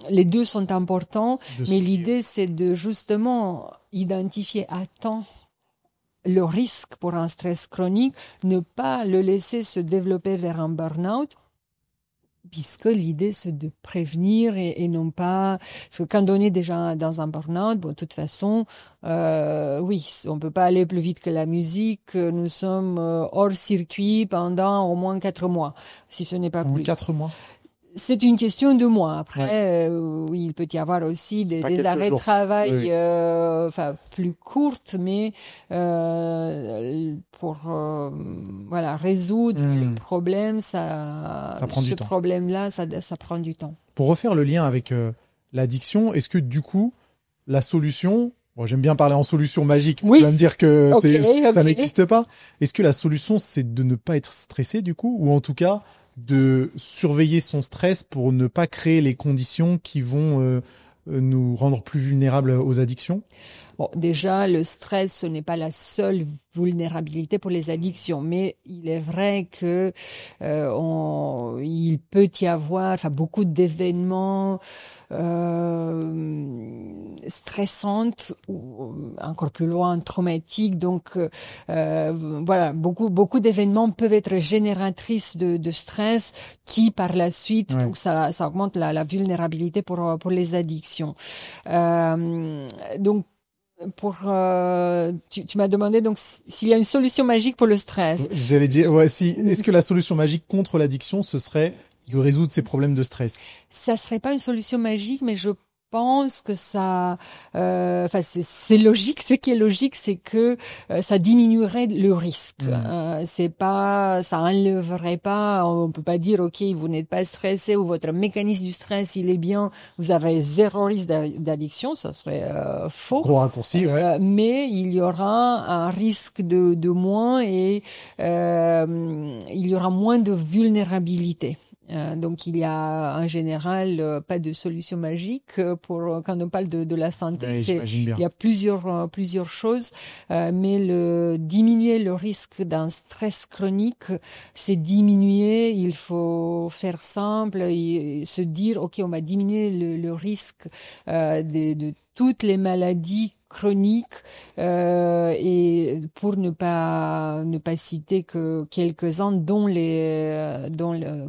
les deux sont importants, mais l'idée c'est de justement identifier à temps le risque pour un stress chronique, ne pas le laisser se développer vers un burn-out, puisque l'idée c'est de prévenir et non pas, parce que quand on est déjà dans un burn-out, bon, de toute façon, oui, on peut pas aller plus vite que la musique. Nous sommes hors circuit pendant au moins 4 mois, si ce n'est pas plus. 4 mois. C'est une question de mois. Après, oui, il peut y avoir aussi des arrêts de travail, enfin plus courtes, mais pour résoudre le problème, ça prend du temps. Problème-là, ça prend du temps. Pour refaire le lien avec l'addiction, est-ce que du coup la solution, bon, j'aime bien parler en solution magique, tu vas me dire que ça n'existe pas. Est-ce que la solution c'est de ne pas être stressé du coup, ou en tout cas de surveiller son stress pour ne pas créer les conditions qui vont nous rendre plus vulnérables aux addictions? Bon, déjà, le stress, ce n'est pas la seule vulnérabilité pour les addictions, mais il est vrai que il peut y avoir beaucoup d'événements stressantes ou encore plus loin traumatiques. Donc beaucoup d'événements peuvent être génératrices de stress qui par la suite donc ça augmente la vulnérabilité pour les addictions. Donc tu m'as demandé donc s'il y a une solution magique pour le stress. J'allais dire est-ce que la solution magique contre l'addiction ce serait de résoudre ces problèmes de stress? Ça serait pas une solution magique, mais je pense que ça, c'est logique. Ce qui est logique, c'est que ça diminuerait le risque. Ça enlèverait pas. On peut pas dire ok, vous n'êtes pas stressé ou votre mécanisme du stress il est bien. Vous avez 0 risque d'addiction. Ça serait faux. Gros raccourci. Mais il y aura un risque de moins et il y aura moins de vulnérabilité. Donc il y a en général pas de solution magique pour quand on parle de la santé. Il y a plusieurs choses, mais diminuer le risque d'un stress chronique, c'est diminuer. Il faut faire simple et se dire ok, on va diminuer le risque de toutes les maladies chroniques et pour ne pas citer que quelques-uns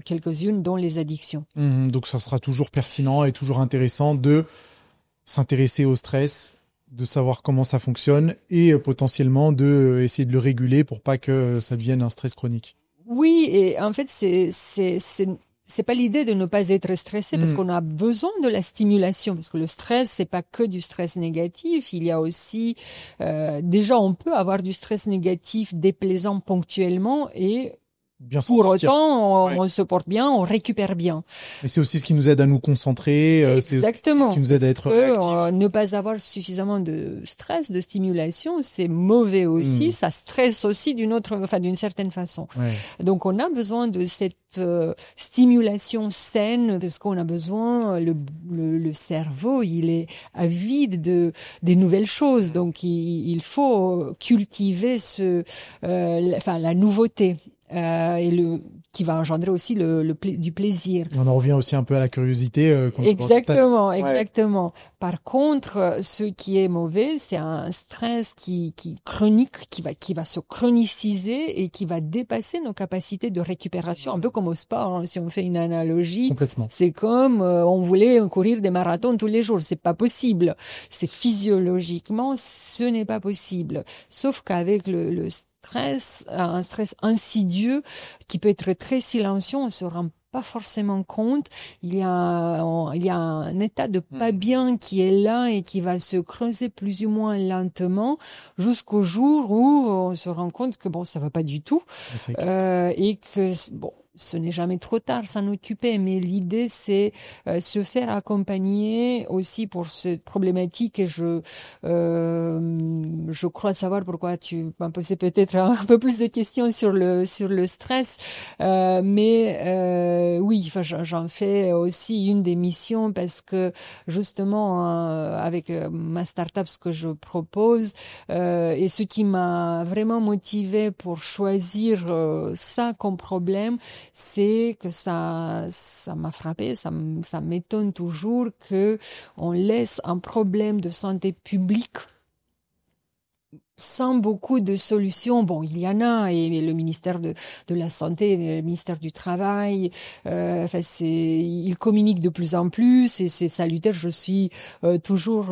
quelques-unes dont les addictions. Donc ça sera toujours pertinent et toujours intéressant de s'intéresser au stress, de savoir comment ça fonctionne et potentiellement de essayer de le réguler pour pas que ça devienne un stress chronique. Oui, et en fait, c'est pas l'idée de ne pas être stressé parce qu'on a besoin de la stimulation, parce que le stress, c'est pas que du stress négatif. Il y a aussi, déjà, on peut avoir du stress négatif déplaisant ponctuellement et Bien s'en pour sortir. autant, Ouais. on se porte bien, on récupère bien. Mais c'est aussi ce qui nous aide à nous concentrer, c'est aussi Exactement. ce qui nous aide à être Que, réactifs. ne pas avoir suffisamment de stress, de stimulation, c'est mauvais aussi. Ça stresse aussi d'une certaine façon. Ouais. Donc, on a besoin de cette stimulation saine parce qu'on a besoin, le cerveau, il est avide des nouvelles choses. Donc, il faut cultiver la nouveauté. Qui va engendrer aussi du plaisir. On en revient aussi un peu à la curiosité. Exactement. Par contre, ce qui est mauvais, c'est un stress qui chronique, qui va se chroniciser et qui va dépasser nos capacités de récupération, un peu comme au sport, hein, si on fait une analogie. Complètement. C'est comme on voulait courir des marathons tous les jours, c'est pas possible. C'est physiologiquement, ce n'est pas possible. Sauf qu'avec le stress, un stress insidieux qui peut être très silencieux, on se rend pas forcément compte. Il y a un état de pas bien qui est là et qui va se creuser plus ou moins lentement jusqu'au jour où on se rend compte que bon, ça va pas du tout et que bon. Ce n'est jamais trop tard s'en occuper, mais l'idée c'est se faire accompagner aussi pour cette problématique. Et je crois savoir pourquoi tu m'as posé peut-être un peu plus de questions sur le stress, mais oui, enfin j'en fais aussi une des missions parce que justement avec ma start-up, ce que je propose et ce qui m'a vraiment motivée pour choisir ça comme problème, c'est que ça m'a frappé, ça m'étonne toujours que on laisse un problème de santé publique sans beaucoup de solutions. Bon, il y en a, et le ministère de la Santé, le ministère du Travail, il communique de plus en plus, et c'est salutaire. Je suis toujours,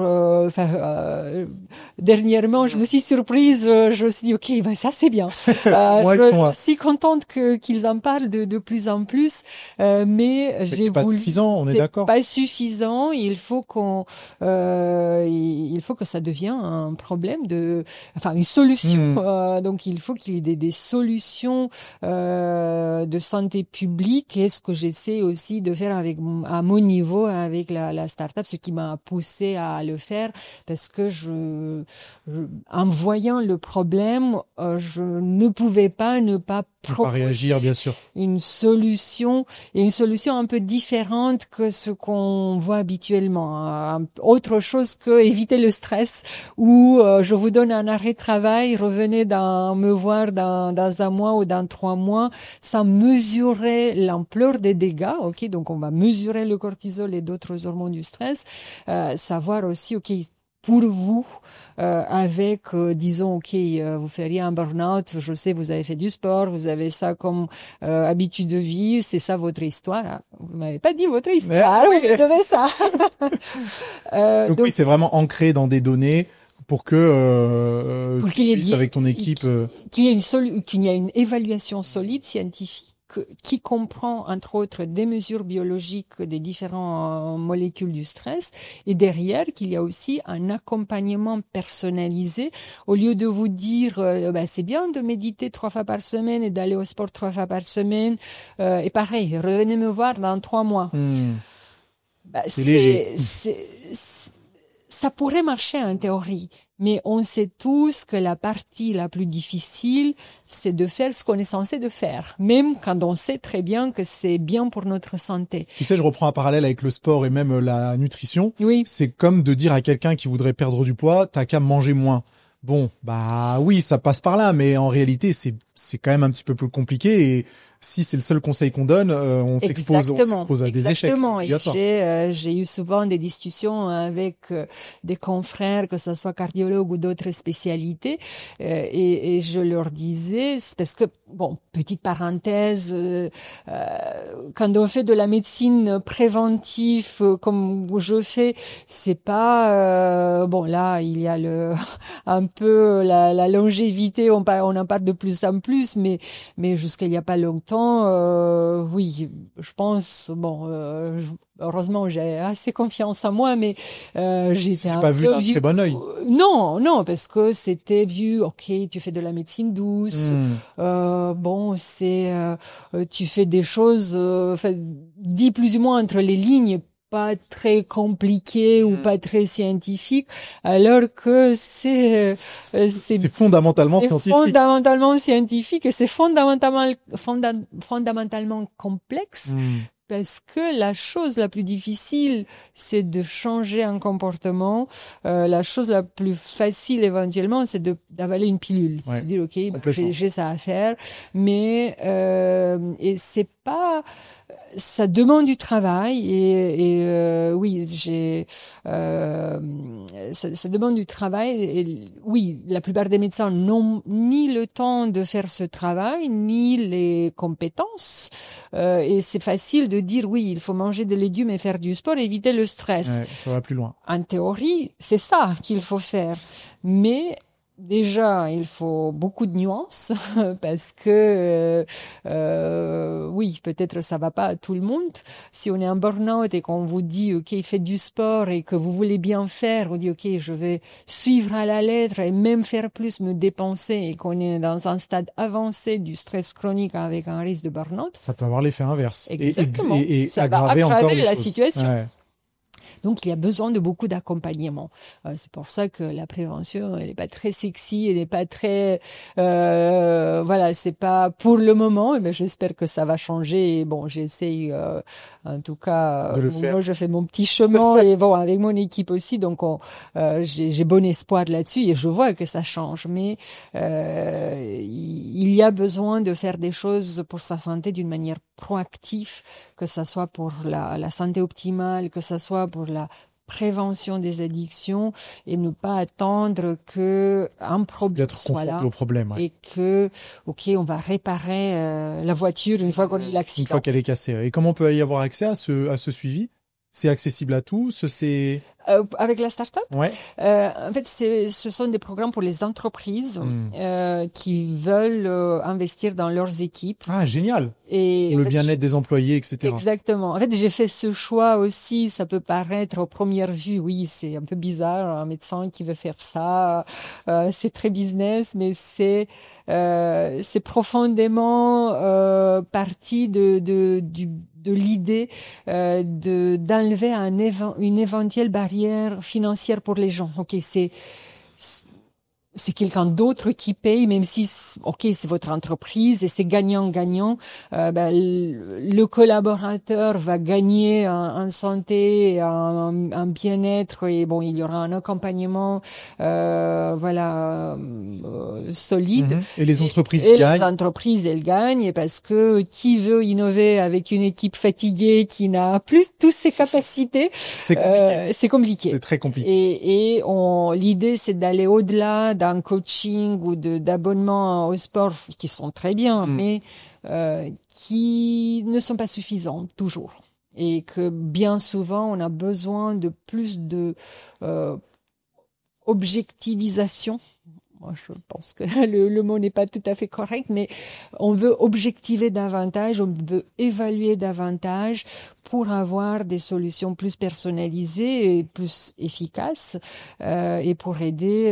dernièrement, je me suis surprise, je me suis dit, ok, ben ça c'est bien. Je suis contente qu'ils en parlent de plus en plus, mais j'ai pas suffisant, on est d'accord. Pas suffisant. Il faut que ça devienne un problème une solution. Donc, il faut qu'il y ait des solutions de santé publique. Et ce que j'essaie aussi de faire à mon niveau avec la start-up, ce qui m'a poussé à le faire, parce que en voyant le problème, je ne pouvais pas ne pas réagir, bien sûr. Une solution un peu différente que ce qu'on voit habituellement. Autre chose que éviter le stress, où je vous donne un arrêt de travail, revenez me voir dans un mois ou dans 3 mois, sans mesurer l'ampleur des dégâts. Ok, donc on va mesurer le cortisol et d'autres hormones du stress, savoir aussi, ok, pour vous, avec, disons, ok, vous feriez un burn-out, je sais, vous avez fait du sport, vous avez ça comme habitude de vie, c'est ça votre histoire. Hein. Vous m'avez pas dit votre histoire, oui. Vous devez ça. Donc oui, c'est vraiment ancré dans des données pour que qu'il y ait avec ton équipe qu'il y ait une évaluation solide scientifique qui comprend entre autres des mesures biologiques des différentes molécules du stress, et derrière qu'il y a aussi un accompagnement personnalisé. Au lieu de vous dire c'est bien de méditer 3 fois par semaine et d'aller au sport 3 fois par semaine, et pareil, revenez me voir dans 3 mois. C'est léger. Ça pourrait marcher en théorie, mais on sait tous que la partie la plus difficile, c'est de faire ce qu'on est censé de faire, même quand on sait très bien que c'est bien pour notre santé. Tu sais, je reprends un parallèle avec le sport et même la nutrition. Oui. C'est comme de dire à quelqu'un qui voudrait perdre du poids, t'as qu'à manger moins. Bon, bah oui, ça passe par là, mais en réalité, c'est c'est quand même un petit peu plus compliqué et si c'est le seul conseil qu'on donne, on s'expose à des échecs. Exactement. Et j'ai eu souvent des discussions avec des confrères, que ce soit cardiologues ou d'autres spécialités, et je leur disais, c'est parce que, bon, petite parenthèse, quand on fait de la médecine préventive, comme je fais, c'est pas, bon, là, il y a un peu la longévité, on en parle de plus en plus, mais jusqu'à il y a pas longtemps, oui, je pense, bon, heureusement j'ai assez confiance en moi, mais j'étais un pas vu peu d'un très bon œil. Non, parce que c'était vu, ok, tu fais de la médecine douce, bon, c'est, tu fais des choses, dit plus ou moins entre les lignes, pas très compliqué ou pas très scientifique, alors que c'est fondamentalement scientifique. Fondamentalement scientifique et c'est fondamentalement complexe. Parce que la chose la plus difficile, c'est de changer un comportement. La chose la plus facile, éventuellement, c'est d'avaler une pilule. Ouais, Se dire, ok, j'ai ça à faire. Mais, et c'est pas, ça demande du travail et oui, ça demande du travail et oui, la plupart des médecins n'ont ni le temps de faire ce travail, ni les compétences et c'est facile de dire oui, il faut manger des légumes et faire du sport, éviter le stress. Ouais, ça va plus loin. En théorie, c'est ça qu'il faut faire. Mais déjà, il faut beaucoup de nuances parce que oui, peut-être ça va pas à tout le monde. Si on est en burn-out et qu'on vous dit ok, faites du sport et que vous voulez bien faire, on dit ok, je vais suivre à la lettre et même faire plus, me dépenser et qu'on est dans un stade avancé du stress chronique avec un risque de burn-out. Ça peut avoir l'effet inverse. Exactement. Et ça aggraver va encore aggraver la choses. situation. Ouais. Donc, il y a besoin de beaucoup d'accompagnement. C'est pour ça que la prévention, elle n'est pas très sexy, elle n'est pas très, voilà, c'est pas pour le moment. Mais j'espère que ça va changer. Et bon, j'essaye, en tout cas, de le faire. Moi, je fais mon petit chemin et bon, avec mon équipe aussi. Donc, j'ai bon espoir là-dessus et je vois que ça change. Mais il y a besoin de faire des choses pour sa santé d'une manière proactive, que ça soit pour la santé optimale, que ça soit pour la prévention des addictions et ne pas attendre que un problème soit là au problème, ouais. et que ok, on va réparer la voiture une fois qu'on a eu l'accident. Une fois qu'elle est cassée. Et comment on peut y avoir accès à ce suivi? C'est accessible à tous, c'est avec la start-up. Ouais. En fait, ce sont des programmes pour les entreprises qui veulent investir dans leurs équipes. Ah, génial. Et pour le bien-être des employés, etc. Exactement. En fait, j'ai fait ce choix aussi. Ça peut paraître aux premières vues, oui, c'est un peu bizarre, un médecin qui veut faire ça. C'est très business, mais c'est profondément parti de l'idée d'enlever une éventuelle barrière financière pour les gens. Ok, c'est quelqu'un d'autre qui paye, même si, ok, c'est votre entreprise et c'est gagnant-gagnant. Le collaborateur va gagner en santé, en bien-être et bon, il y aura un accompagnement, solide. Et les entreprises gagnent. Les entreprises, elles gagnent parce que qui veut innover avec une équipe fatiguée qui n'a plus toutes ses capacités, c'est compliqué. C'est très compliqué. Et l'idée, c'est d'aller au-delà d'un coaching ou d'abonnement au sport qui sont très bien, mais qui ne sont pas suffisants toujours. Et que bien souvent, on a besoin de plus de objectivisation. Moi, je pense que le mot n'est pas tout à fait correct, mais on veut objectiver davantage, on veut évaluer davantage pour avoir des solutions plus personnalisées et plus efficaces et pour aider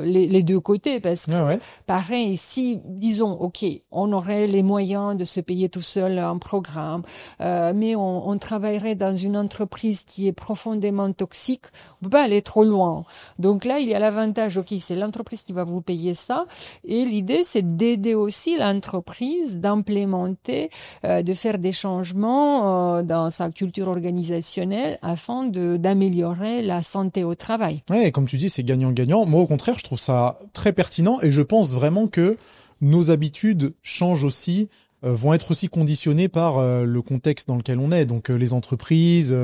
les deux côtés. Parce que, pareil, si, disons, OK, on aurait les moyens de se payer tout seul un programme, mais on travaillerait dans une entreprise qui est profondément toxique, on peut pas aller trop loin. Donc là, il y a l'avantage, OK, c'est l'entreprise qui va vous payer ça. Et l'idée, c'est d'aider aussi l'entreprise d'implémenter, de faire des changements dans sa culture organisationnelle afin d'améliorer la santé au travail. Ouais, comme tu dis, c'est gagnant-gagnant. Moi, au contraire, je trouve ça très pertinent et je pense vraiment que nos habitudes changent aussi, vont être aussi conditionnées par le contexte dans lequel on est. Donc les entreprises,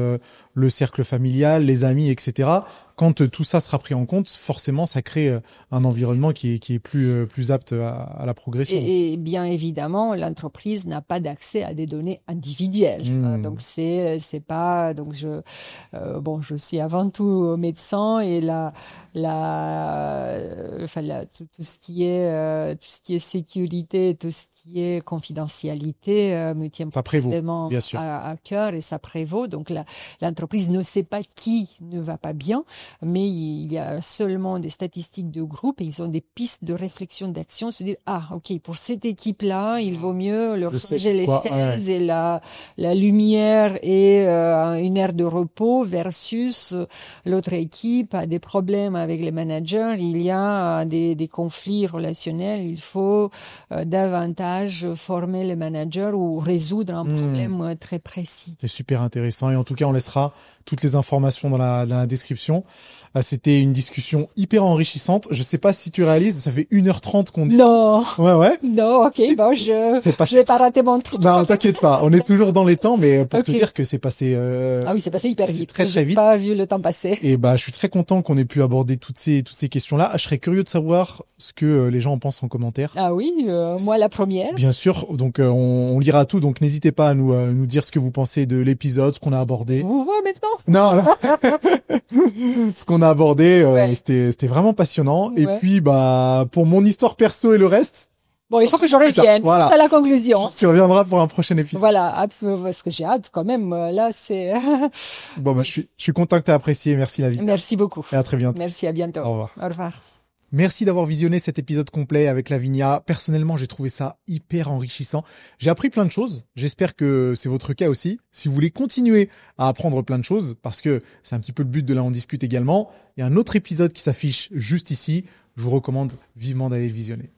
le cercle familial, les amis, etc. Quand tout ça sera pris en compte, forcément, ça crée un environnement qui est plus apte à la progression. Et bien évidemment, l'entreprise n'a pas d'accès à des données individuelles. Donc c'est pas donc je suis avant tout médecin et tout ce qui est sécurité, tout ce qui est confidentialité me tient vraiment à cœur et ça prévaut. Donc l'entreprise ne sait pas qui ne va pas bien, mais il y a seulement des statistiques de groupe et ils ont des pistes de réflexion, d'action, se dire ok, pour cette équipe-là, il vaut mieux leur changer les chaises et la lumière et une aire de repos versus l'autre équipe a des problèmes avec les managers, il y a des conflits relationnels, il faut davantage former les managers ou résoudre un problème très précis. C'est super intéressant et en tout cas on laissera toutes les informations dans la description. C'était une discussion hyper enrichissante. Je sais pas si tu réalises, ça fait 1h30 qu'on discute. Non. Ouais. Non, ok, je vais pas rater mon truc. Non, t'inquiète pas. On est toujours dans les temps, mais pour te dire que c'est passé, ah oui, c'est passé hyper vite. Très vite. J'ai pas vu le temps passer. Et je suis très content qu'on ait pu aborder toutes ces questions-là. Je serais curieux de savoir ce que les gens en pensent en commentaire. Ah oui, moi la première. Bien sûr. Donc, on lira tout. Donc, n'hésitez pas à nous dire ce que vous pensez de l'épisode, ce qu'on a abordé. Vous voyez maintenant? Non. Ce qu'on a abordé, c'était vraiment passionnant. Et puis, pour mon histoire perso et le reste. Bon, il faut que je revienne. Voilà. C'est ça la conclusion. Tu reviendras pour un prochain épisode. Voilà, parce que j'ai hâte quand même. Là, c'est. Bon, je suis content que tu aies apprécié. Merci Lavinia. Merci beaucoup. Et à très bientôt. Merci, à bientôt. Au revoir. Au revoir. Merci d'avoir visionné cet épisode complet avec Lavinia. Personnellement, j'ai trouvé ça hyper enrichissant. J'ai appris plein de choses. J'espère que c'est votre cas aussi. Si vous voulez continuer à apprendre plein de choses, parce que c'est un petit peu le but de Là on discute également, il y a un autre épisode qui s'affiche juste ici. Je vous recommande vivement d'aller le visionner.